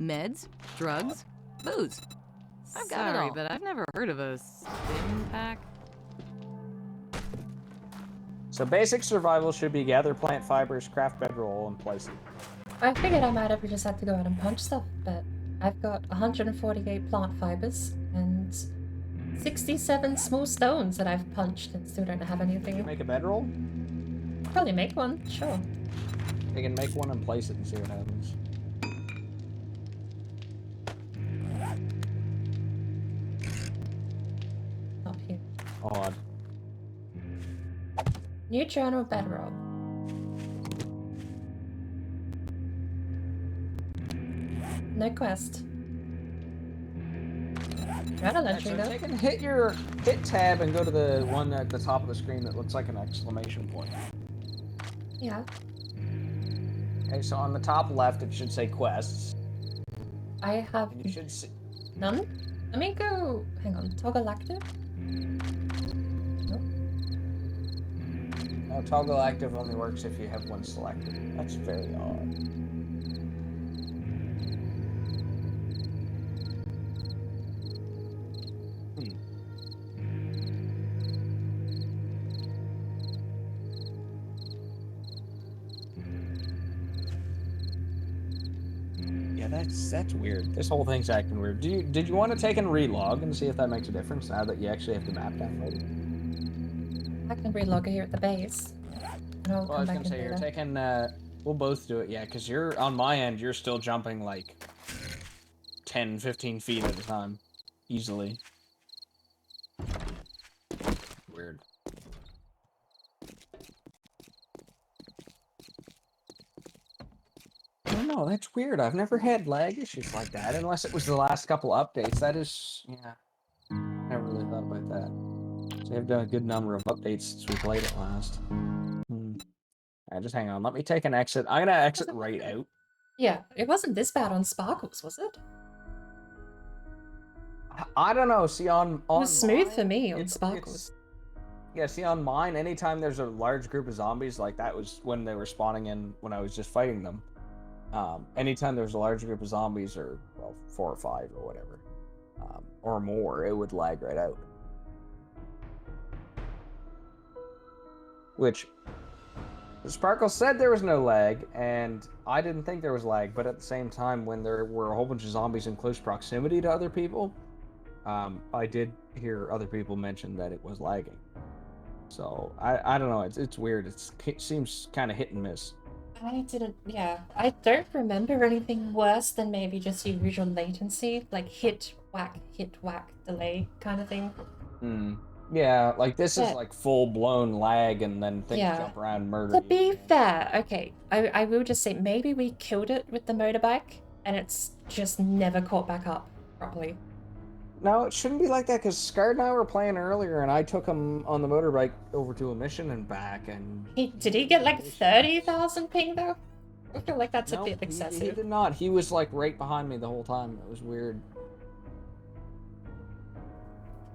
Meds, drugs, booze. I've got it Sorry, all. but I've never heard of a stim pack. So basic survival should be gather plant fibers, craft bedroll, and place it. I figured I might have just had to go out and punch stuff, but I've got 148 plant fibers and 67 small stones that I've punched and still don't have anything. Make a bedroll? Probably make one, sure. You can make one and place it and see what happens. Not here. Odd. New journal bedroll. No quest. Journal Alright, entry so though. hit tab and go to the one at the top of the screen that looks like an exclamation point. Yeah. Okay, so on the top left it should say quests. I have And you should see... none. Let me go. Hang on. Toggle active. Nope. Toggle active only works if you have one selected. That's very odd. Yeah, that's weird. This whole thing's acting weird. Did you want to take and relog and see if that makes a difference now that you actually have the map downloaded? I can relog here at the base. And I'll Well, I come was back gonna in say you're later. taking. We'll both do it, yeah, because you're on my end. You're still jumping like 10, 15 feet at a time, easily. Weird. know. That's weird. I've never had lag issues like that, unless it was the last couple updates. That is, yeah. Never really thought about that. So they've done a good number of updates since we played it last. Alright, just hang on. Let me take an exit. I'm gonna exit right out. Yeah, it wasn't this bad on Sparkles, was it? I don't know. See, on It was smooth mine, for me on it's- Sparkles. Yeah, see, on mine, anytime there's a large group of zombies, like that was when they were spawning in when I was just fighting them. Anytime there was a large group of zombies, or, well, 4 or 5 or whatever, or more, it would lag right out. Which, Sparkle said there was no lag, and I didn't think there was lag, but at the same time, when there were a whole bunch of zombies in close proximity to other people, I did hear other people mention that it was lagging. So, I don't know, it's weird. It seems kind of hit and miss. I don't remember anything worse than maybe just your usual latency, like hit, whack, delay kind of thing. Yeah, like this is But- like full-blown lag, and then things Yeah. jump around and murder To you. be fair, okay, I will just say maybe we killed it with the motorbike and it's just never caught back up properly. No, it shouldn't be like that, because Scard and I were playing earlier, and I took him on the motorbike over to a mission and back, and... Did he get like 30,000 ping though? I feel like that's a No, bit he excessive. did not. He was like right behind me the whole time. It was weird.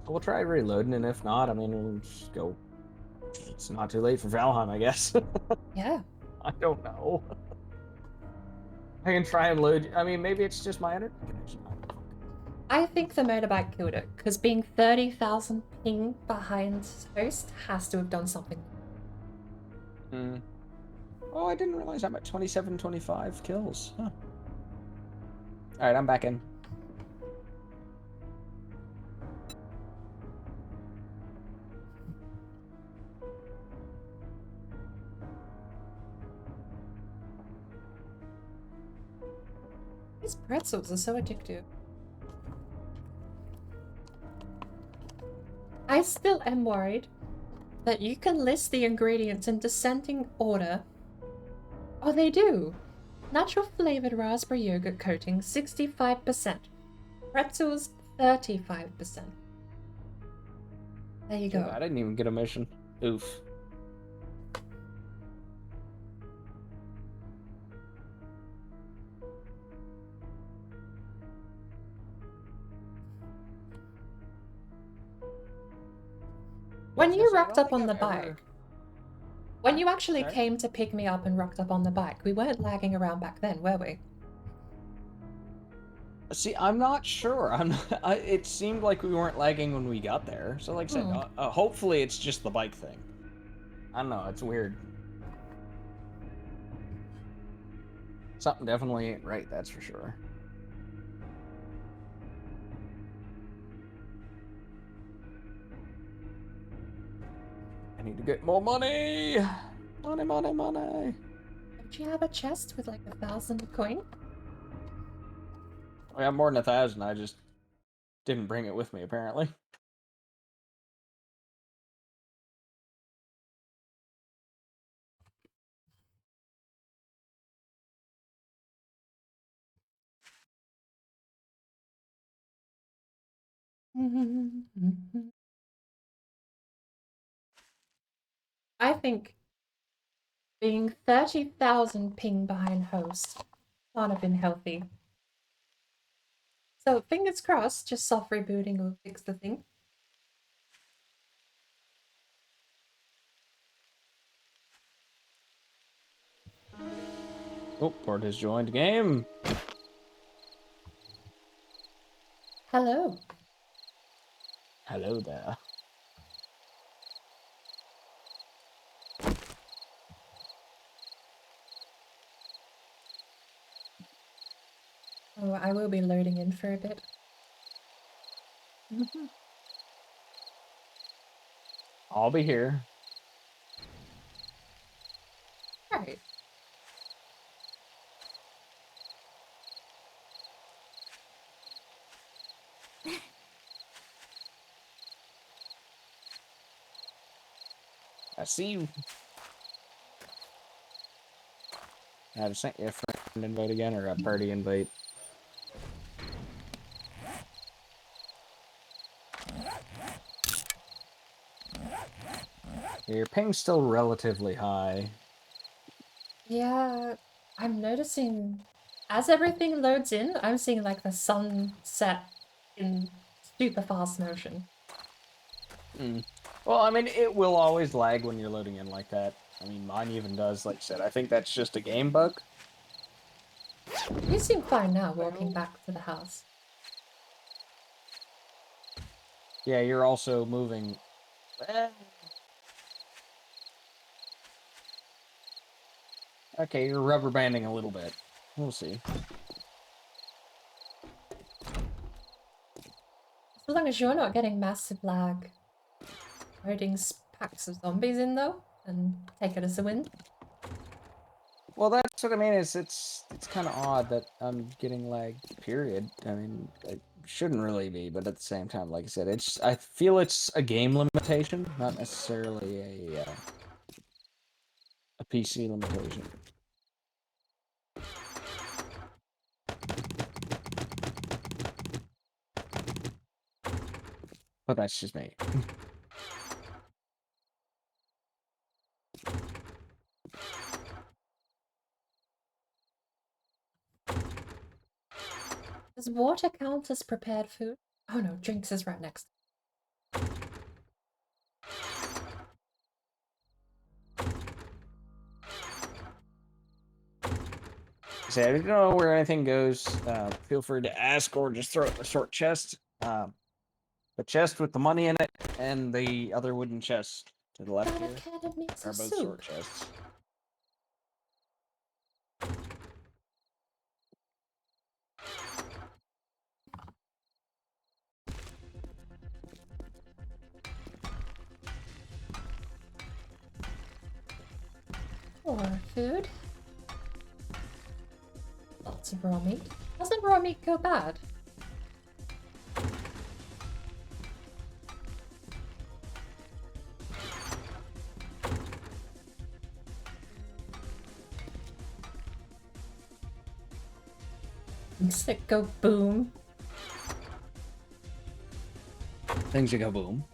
So we'll try reloading, and if not, I mean, we'll just go. It's not too late for Valheim, I guess. Yeah. I don't know. I can try and load. I mean, maybe it's just my internet connection. I don't know. I think the motorbike killed it, because being 30,000 ping behind host has to have done something. Oh, I didn't realize I'm at 25 kills. Huh. Alright, I'm back in. These pretzels are so addictive. I still am worried that you can list the ingredients in descending order. Oh, they do. Natural flavored raspberry yogurt coating, 65%. Pretzels, 35%. There you go. I didn't even get a mission. Oof. When you I rocked don't up on think the I've ever- bike, when you actually Sorry? came to pick me up and rocked up on the bike, we weren't lagging around back then, were we? See, I'm not sure. It seemed like we weren't lagging when we got there. So, like I said, hopefully it's just the bike thing. I don't know. It's weird. Something definitely ain't right. That's for sure. I need to get more money. Money, money, money. Don't you have a chest with like 1,000 coin? I have more than 1,000. I just didn't bring it with me, apparently. I think being 30,000 ping behind host can't have been healthy. So fingers crossed, just soft rebooting will fix the thing. Oh, Port has joined the game. Hello. Hello there. Oh, I will be loading in for a bit. I'll be here. Alright. I see you. I just sent you a friend Invite again, or a party invite? Your ping's still relatively high. Yeah, I'm noticing as everything loads in, I'm seeing like the sun set in super fast motion. Well, I mean, it will always lag when you're loading in like that. I mean, mine even does, like I said. I think that's just a game bug. You seem fine now walking back to the house. Yeah, you're also moving. Okay, you're rubber banding a little bit. We'll see. As long as you're not getting massive lag. Loading packs of zombies in though, and take it as a win. Well, that's what I mean. It's kind of odd that I'm getting lag. Period. I mean, it shouldn't really be, but at the same time, like I said, I feel it's a game limitation, not necessarily a PC limitation. But that's just me. Does water count as prepared food? Oh no, drinks is right next. Say, I don't know where anything goes. Feel free to ask or just throw it in the short chest. The chest with the money in it and the other wooden chest to the left Got a here can of meat are and both soup. short chests. Or food. Lots of raw meat. Doesn't raw meat go bad? Things that go boom. Things that go boom.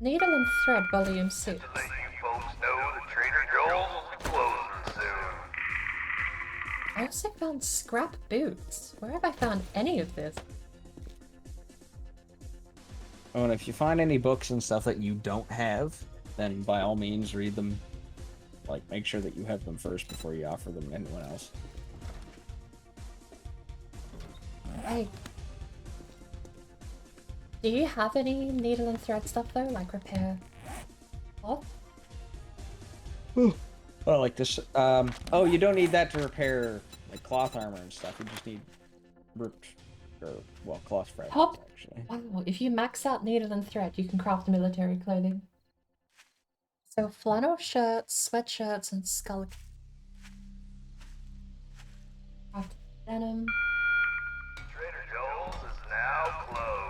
Needle and Thread Volume 6. To let you folks know that Trader Joel's will be closing soon. I also found scrap boots. Where have I found any of this? Oh, and if you find any books and stuff that you don't have, then by all means read them. Like, make sure that you have them first before you offer them to anyone else. Hey. Do you have any needle and thread stuff though, like repair cloth? Oh, like this. Oh, you don't need that to repair like cloth armor and stuff. You just need ripped, or well, cloth fragments Hop. actually. Wow, if you max out needle and thread, you can craft military clothing. So flannel shirts, sweatshirts, and skull. Craft denim. Trader Joel's is now closed.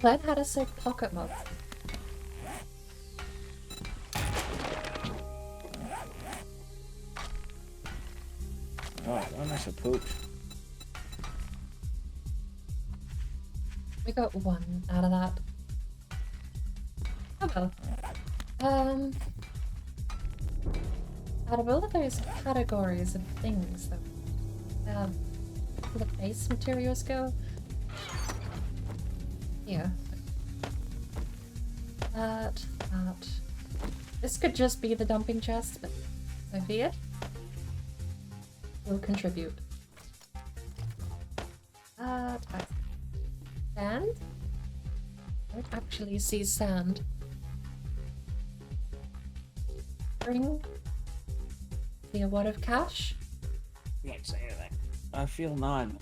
Learn how to sew pocket mods. Oh, well, nice of poop. We got one out of that. Oh well. Out of all of those categories of things that the base materials go, yeah. That. This could just be the dumping chest, but so be it. Will contribute. Sand? I don't actually see sand. Bring the award of cash. You can't say anything. I feel none.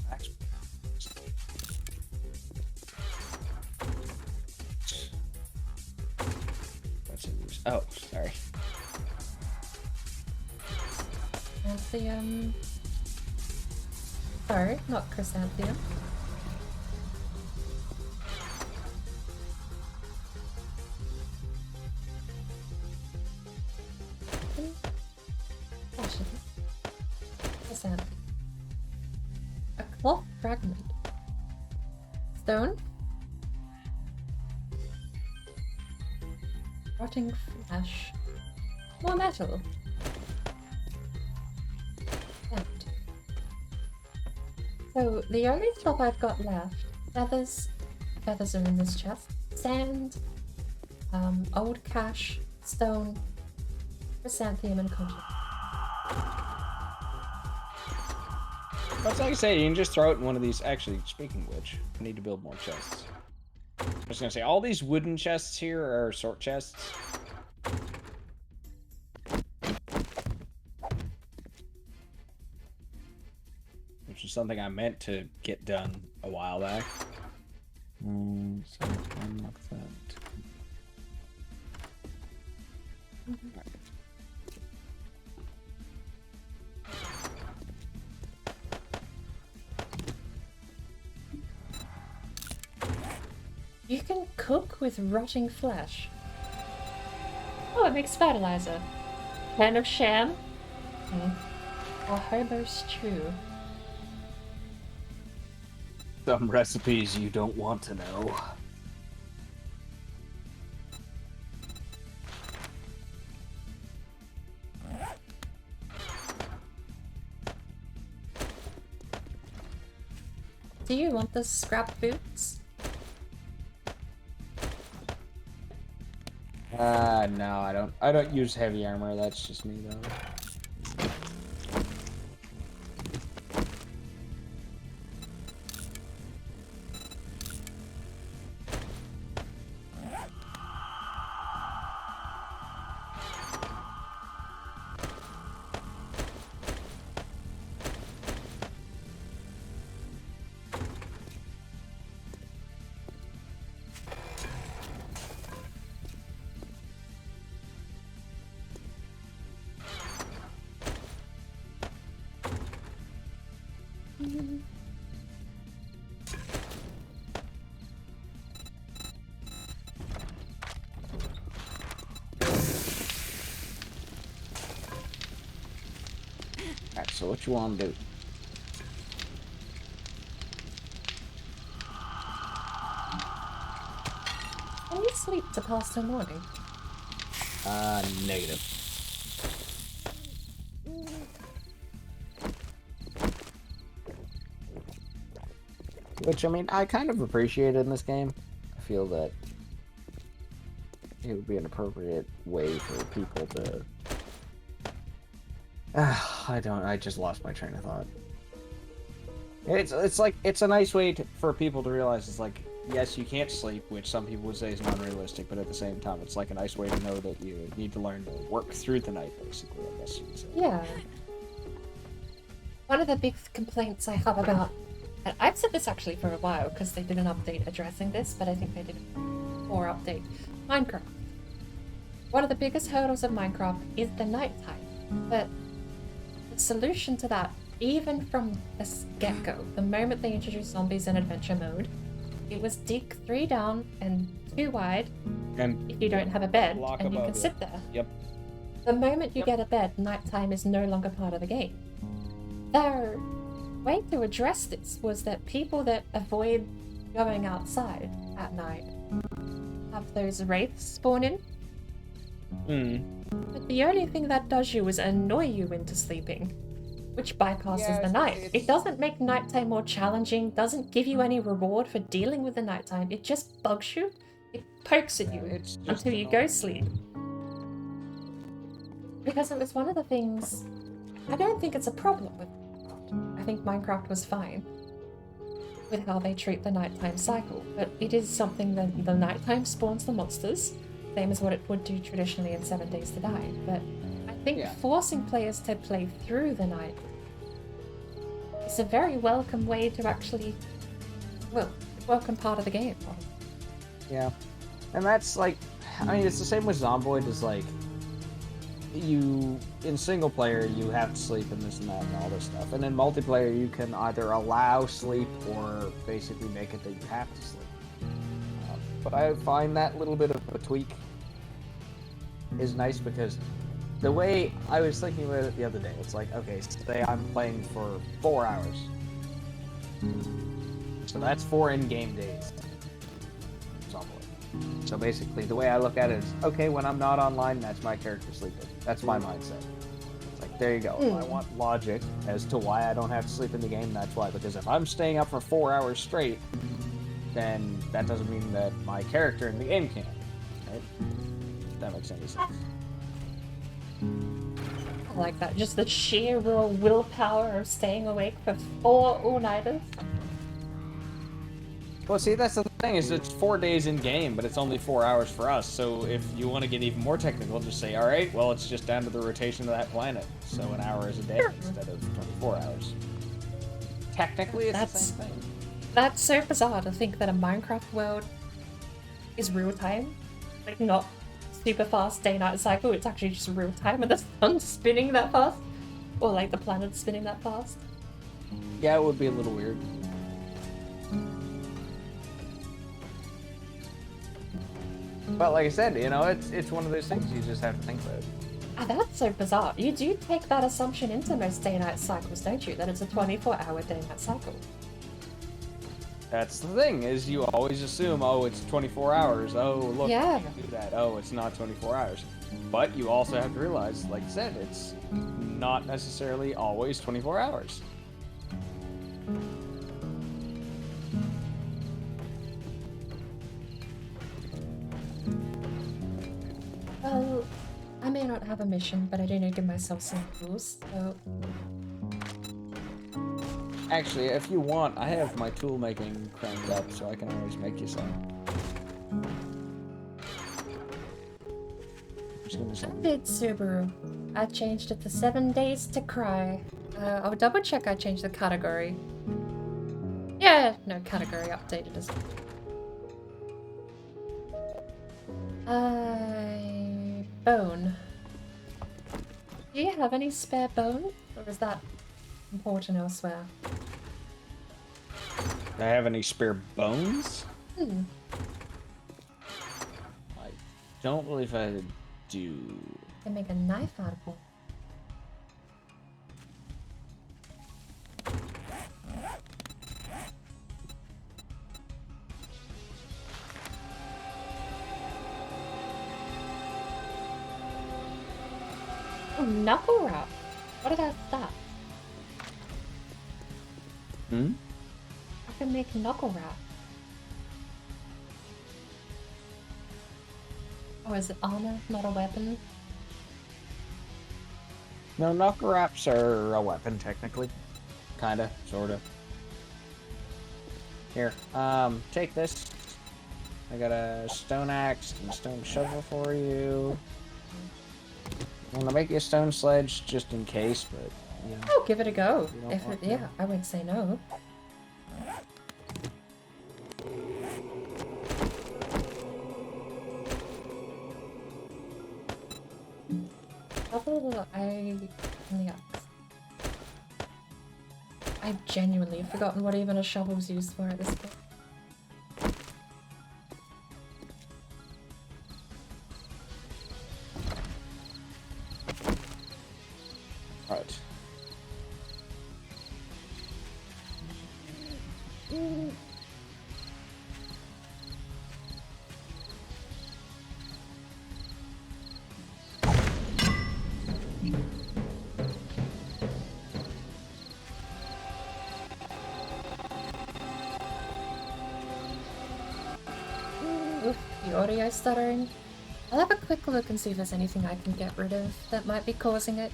Oh, sorry. Chrysanthemum. Sorry, not chrysanthemum. fragment. Stone. Rotting flesh. More metal. Sand. So the only stuff I've got left, feathers are in this chest, sand, old cash, stone, chrysanthemum, and conch. That's like I say, you can just throw it in one of these. Actually, speaking of which, I need to build more chests. I was gonna say, all these wooden chests here are sort chests. Which is something I meant to get done a while back. So unlock that. You can cook with rotting flesh. Oh, it makes fertilizer. Can of sham. Or hobo stew. Some recipes you don't want to know. Do you want the scrap boots? No, I don't. I don't use heavy armor. That's just me, though. Alright, so what you want to do? Can you sleep to pass the morning? Negative. Which, I mean, I kind of appreciate in this game. I feel that it would be an appropriate way for people to... I just lost my train of thought. It's like, it's a nice way for people to realize, it's like, yes, you can't sleep, which some people would say is unrealistic, but at the same time, it's like a nice way to know that you need to learn to work through the night, basically, I guess you would say. Yeah. One of the big complaints I have about, and I've said this actually for a while because they did an update addressing this, but I think they did a more update. Minecraft. One of the biggest hurdles of Minecraft is the nighttime, but the solution to that, even from the get-go, the moment they introduced zombies in adventure mode, it was dig 3 down and 2 wide And if you don't have a bed, block and you above can it. sit there. Yep. The moment you Yep. get a bed, nighttime is no longer part of the game. Their way to address this was that people that avoid going outside at night have those wraiths spawn in. But the only thing that does you is annoy you into sleeping, which bypasses Yeah, the night. it's- It doesn't make nighttime more challenging, doesn't give you any reward for dealing with the nighttime. It just bugs you. It pokes at you It's just until you go annoying. sleep. Because it was one of the things... I don't think it's a problem with Minecraft. I think Minecraft was fine with how they treat the nighttime cycle, but it is something that the nighttime spawns the monsters, same as what it would do traditionally in 7 Days to Die. But I think Yeah. forcing players to play through the night is a very welcome way to actually, well, welcome part of the game. Yeah. And that's like, I mean, it's the same with Zomboid, is like, you, in single player, you have to sleep and this and that and all this stuff. And in multiplayer, you can either allow sleep or basically make it that you have to sleep. But I find that little bit of a tweak is nice because the way I was thinking about it the other day, it's like, okay, say I'm playing for 4 hours. So that's 4 in-game days. So basically, the way I look at it is, okay, when I'm not online, that's my character sleeping. That's my mindset. It's like, there you go. If I want logic as to why I don't have to sleep in the game, that's why. Because if I'm staying up for 4 hours straight, then that doesn't mean that my character in the game can't. Right? If that makes any sense. I like that. Just the sheer raw willpower of staying awake for 4 all-nighters. Well, see, that's the thing, is it's 4 days in game, but it's only 4 hours for us. So if you want to get even more technical, just say, all right, well, it's just down to the rotation of that planet. So an hour is a day instead of 24 hours. Technically, it's the same thing. That's so bizarre to think that a Minecraft world is real time. Like, not super fast day-night cycle, it's actually just real time and the sun's spinning that fast. Or like the planet's spinning that fast. Yeah, it would be a little weird. But like I said, you know, it's one of those things you just have to think about. Ah, that's so bizarre. You do take that assumption into most day-night cycles, don't you? That it's a 24-hour day-night cycle. That's the thing, is you always assume, oh, it's 24 hours. Oh, look, Yeah. you can do that. Oh, it's not 24 hours. But you also have to realize, like I said, it's not necessarily always 24 hours. Well, I may not have a mission, but I do need to give myself some rules, so... Actually, if you want, I have my tool making cranked up, so I can always make you some. Just gonna I send did Subaru. I changed it to 7 days to cry. I'll double check I changed the category. Yeah, no, category updated as well. Bone. Do you have any spare bone? Or is that important elsewhere? Do I have any spare bones? Hmm. I don't believe I do. They make a knife out of it. Oh, knuckle wrap. What about that? Hmm? I can make knuckle wrap. Or is it armor, not a weapon? No, knuckle wraps are a weapon, technically. Kinda, sorta. Here, take this. I got a stone axe and a stone shovel for you. I'm gonna make you a stone sledge just in case, but you know. I'll give it a go. You don't If want it, yeah, I wouldn't say no. Shovel, I've genuinely forgotten what even a shovel's used for at this point. Right. Oof, the audio stuttering. I'll have a quick look and see if there's anything I can get rid of that might be causing it.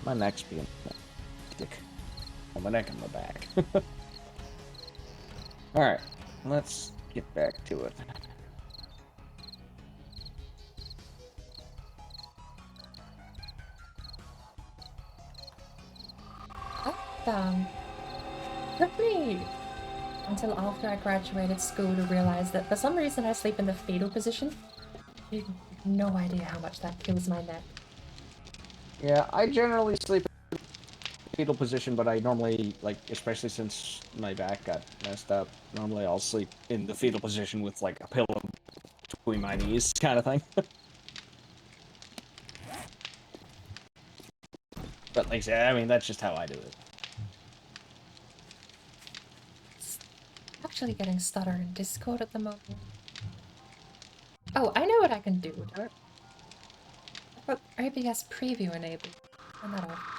My neck's being dick. On my neck and my back. Alright, let's get back to it. Took me until after I graduated school to realize that for some reason I sleep in the fetal position. You have no idea how much that kills my neck. Yeah, I generally sleep fetal position, but I normally, like, especially since my back got messed up, normally I'll sleep in the fetal position with, like, a pillow between my knees, kind of thing. But, like I said, I mean, that's just how I do it. Actually getting stutter in Discord at the moment. Oh, I know what I can do. I've got OBS preview enabled. Turn that off.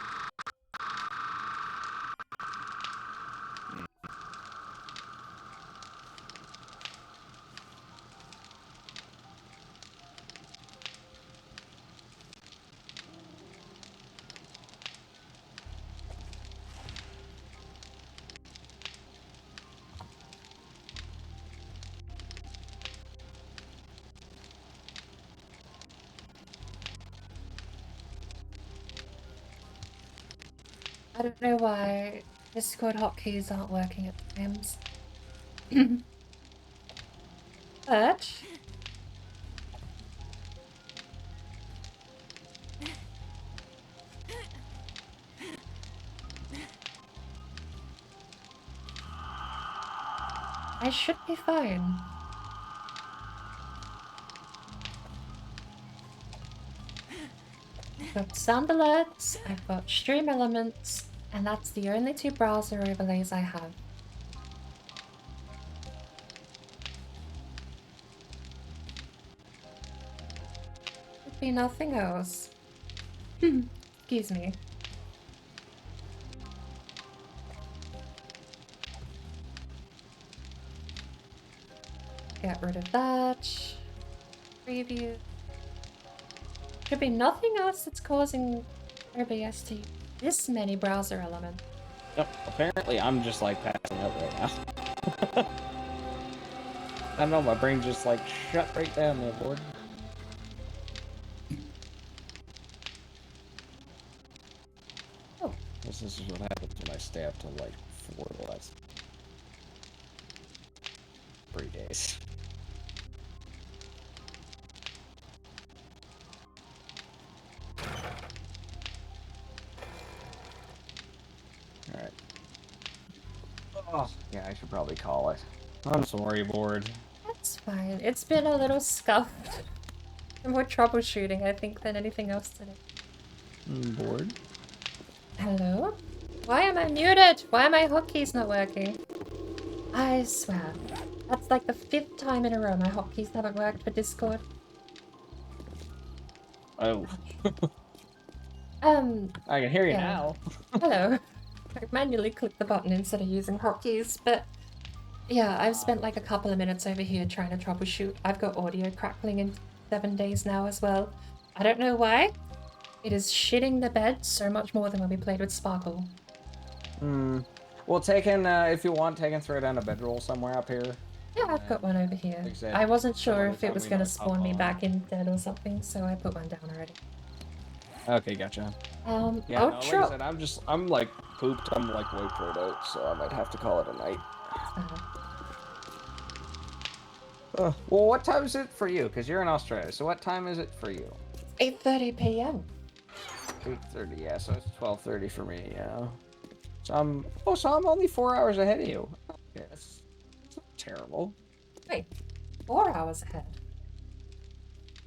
I don't know why Discord hotkeys aren't working at times. But I should be fine. I've got sound alerts, I've got stream elements, and that's the only two browser overlays I have. Could be nothing else. Excuse me. Get rid of that. Preview. Could be nothing else that's causing OBS to use this many browser elements. Yep, apparently I'm just, like, passing out right now. I don't know, my brain just, like, shut right down there, board. Oh. This is what happens when I stay up till, like, 4 the last 3 days. Alright. Oh, yeah, I should probably call it. I'm sorry, board. That's fine. It's been a little scuffed. More troubleshooting, I think, than anything else today. Board? Hello? Why am I muted? Why are my hotkeys not working? I swear. That's like the 5th time in a row my hotkeys haven't worked for Discord. Oh. I can hear you yeah. now. Hello. I manually clicked the button instead of using hotkeys, but yeah, I've spent like a couple of minutes over here trying to troubleshoot. I've got audio crackling in 7 days now as well. I don't know why. It is shitting the bed so much more than when we played with Sparkle. Well, if you want, throw down a bedroll somewhere up here. Yeah, I've got one over here. Exactly. I wasn't sure Some if it other was time going we to might spawn hop me on. back in dead or something, so I put one down already. Okay, gotcha. Yeah, I'll no, like I try. said, I'm like pooped. I'm like way poured out, so I might have to call it a night. Well, what time is it for you? Because you're in Australia, so what time is it for you? 8:30 p.m. 8:30, yeah, so it's 12:30 for me, yeah. So I'm only 4 hours ahead of you. Okay, that's not terrible. Wait, 4 hours ahead.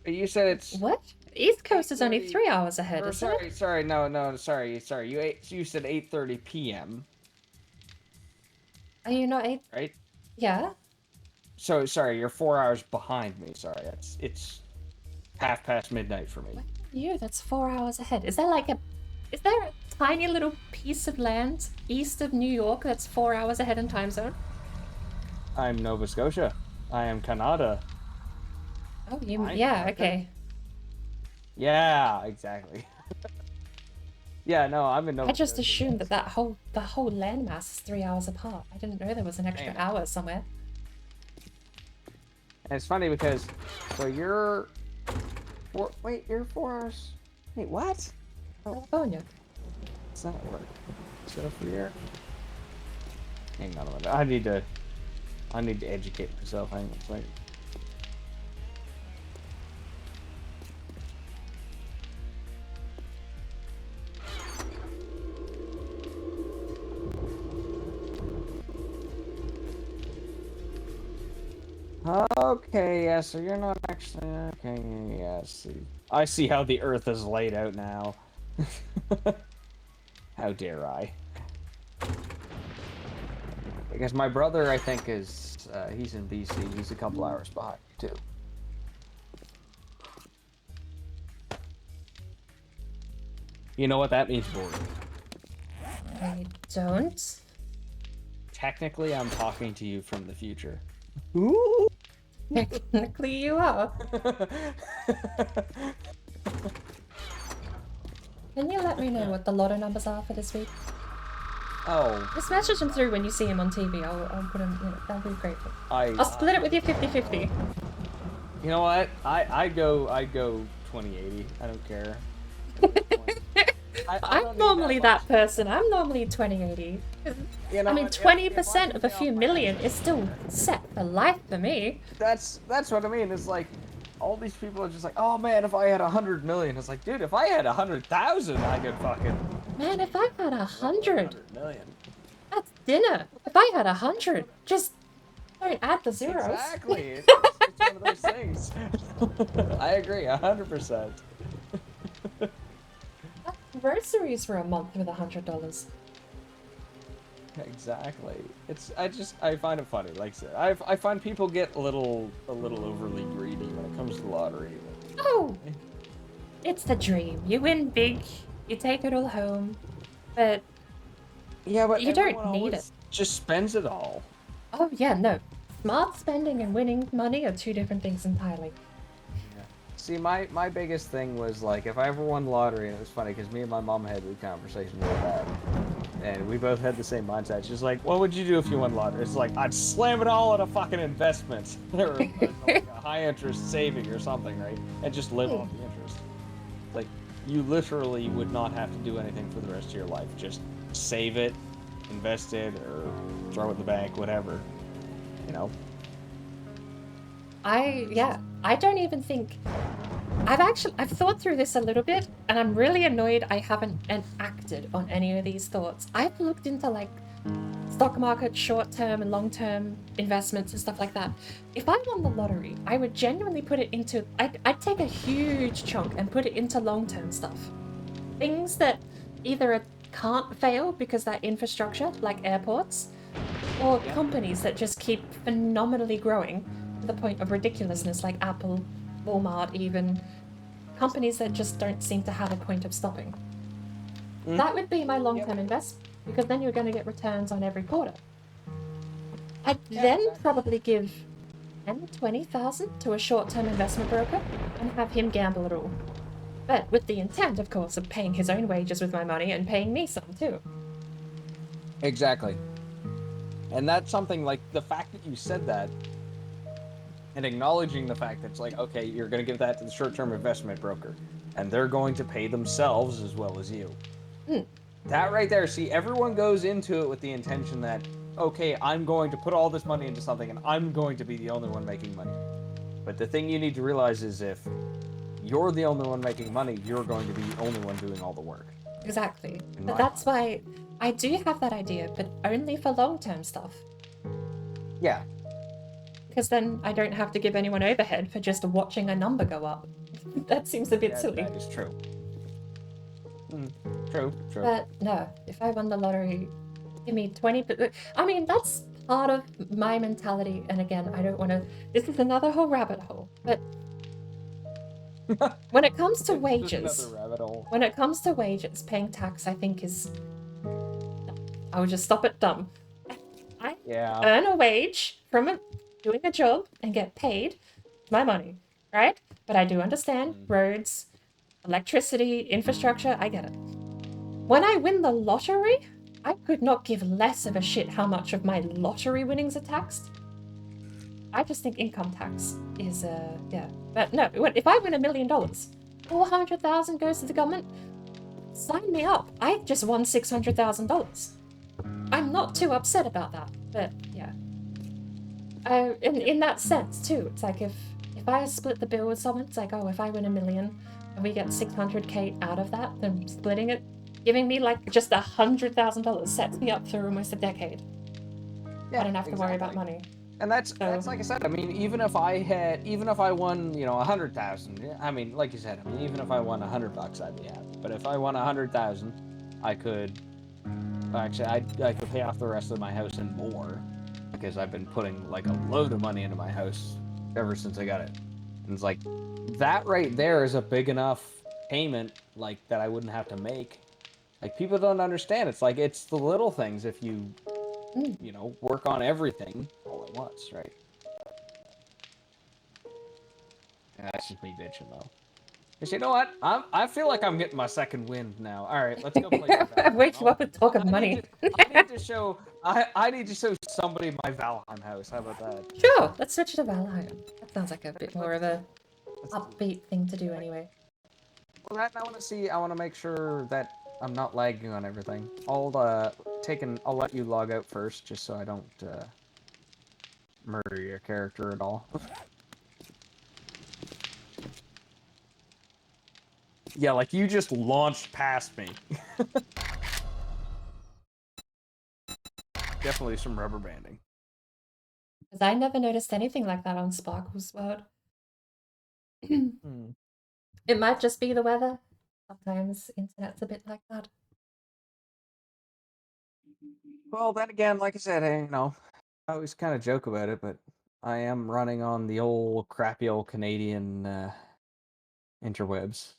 But you said it's... What? East Coast is only 8:30 3 hours ahead, Or isn't it? sorry, sorry. You said 8:30 p.m. Are you not 8? right? Yeah? So sorry, you're 4 hours behind me. Sorry, it's midnight for me. What are you? That's 4 hours ahead. Is there a tiny little piece of land east of New York that's 4 hours ahead in time zone? I'm Nova Scotia. I am Canada. Oh, Fine, yeah, okay. okay. Yeah, exactly. Yeah, no, I'm in Nova I just Scotia, assumed yes. that the whole landmass is 3 hours apart. I didn't know there was an extra Damn. hour somewhere. And it's funny because, so you're... you're 4 hours... Wait, what? California. It's not work. So for your... Hang on a minute. I need to educate myself. Hang on a second. Okay, yeah, so you're not actually... Okay, yeah, I see how the Earth is laid out now. How dare I? Because my brother, I think, is... he's in BC. He's a couple hours behind me, too. You know what that means, Bori? I don't. Technically, I'm talking to you from the future. Ooh! Technically, you are. Can you let me know what the lotto numbers are for this week? Oh, Just message them through when you see them on TV. I'll put them, you know, that'll be grateful. I'll I'll split it with you 50-50. You know what? I go 2080. I don't care. I I'm don't need normally much. that person. I'm normally 2080. You know I mean, what? If 20% I of a could pay few off my million house- is still set for life for me. That's what I mean. It's like all these people are just like, oh man, if I had 100 million, it's like, dude, if I had 100,000, I could fucking Man, if I had 100, million. that's dinner. If I had 100, just don't add the zeros. Exactly. It's one of those things. I agree, 100%. That's groceries for a month with $100. Exactly. I find it funny. Like I said, I find people get a little overly greedy when it comes to the lottery. Oh, it's the dream. You win big, you take it all home, but Yeah, but you don't everyone need always just spends it all. oh yeah, no. Smart spending and winning money are two different things entirely. See, my biggest thing was like, if I ever won the lottery, and it was funny because me and my mom had the conversation with that, and we both had the same mindset. She's like, "What would you do if you won the lottery?" It's like, I'd slam it all in a fucking investment or like a high interest saving or something, right? And just live off the interest. Like, you literally would not have to do anything for the rest of your life. Just save it, invest it, or throw it in the bank, whatever. You know. I don't even think I've thought through this a little bit, and I'm really annoyed I haven't acted on any of these thoughts. I've looked into like stock market short-term and long-term investments and stuff like that. If I won the lottery, I would genuinely put it into I'd take a huge chunk and put it into long-term stuff. Things that either can't fail because they're infrastructure, like airports, or companies that just keep phenomenally growing to the point of ridiculousness, like Apple, Walmart, even companies that just don't seem to have a point of stopping. That would be my long-term investment, because then you're going to get returns on every quarter. I'd then probably give 10, 20,000 to a short-term investment broker and have him gamble it all. But with the intent, of course, of paying his own wages with my money and paying me some too. Exactly. And that's something like the fact that you said that and acknowledging the fact that it's like, okay, you're going to give that to the short-term investment broker and they're going to pay themselves as well as you. That right there, see, everyone goes into it with the intention that, okay, I'm going to put all this money into something and I'm going to be the only one making money. But the thing you need to realize is if you're the only one making money, you're going to be the only one doing all the work. Exactly. In But my that's why I do have that idea, but only for long-term stuff. Yeah. Because then I don't have to give anyone overhead for just watching a number go up. That seems a bit silly. That is true. True. But no, if I won the lottery, give me 20. I mean, that's part of my mentality. And again, I don't want to. This is another whole rabbit hole. But when it comes to wages, Another rabbit hole. when it comes to wages, paying tax, I think is. I would just stop at dumb. I Yeah. earn a wage from doing a job and get paid my money, right? But I do understand roads, electricity, infrastructure, I get it. When I win the lottery, I could not give less of a shit how much of my lottery winnings are taxed. I just think income tax is, yeah. But no, if I win $1 million, 400,000 goes to the government, sign me up. I just won $600,000. I'm not too upset about that, but yeah. In that sense too, it's like if I split the bill with someone, it's like, oh, if I win $1 million and we get 600K out of that, then splitting it, giving me like just $100,000 sets me up for almost a decade. I don't have to worry about money. And that's like I said. I mean, even if I won, 100,000. I mean, like you said. I mean, even if I won $100, I'd be happy. But if I won 100,000, I could actually I could pay off the rest of my house and more, because I've been putting like a load of money into my house ever since I got it. And it's like that right there is a big enough payment, like, that I wouldn't have to make. Like, people don't understand. It's like, it's the little things if you work on everything all at once, right? Yeah, that's just me bitching, though. Because you know what? I feel like I'm getting my second wind now. All right, let's go play some Valheim. Wake you up with talk of money. I need to show somebody my Valheim house. How about that? Sure, let's switch to Valheim. That sounds like a bit more of a upbeat thing to do anyway. Well, that I want to make sure that I'm not lagging on everything. I'll let you log out first, just so I don't murder your character at all. Yeah, like you just launched past me. Definitely some rubber banding. Because I never noticed anything like that on Sparkle's world. It might just be the weather. Sometimes internet's a bit like that. Well, then again, like I said, I always kind of joke about it, but I am running on the old crappy old Canadian interwebs.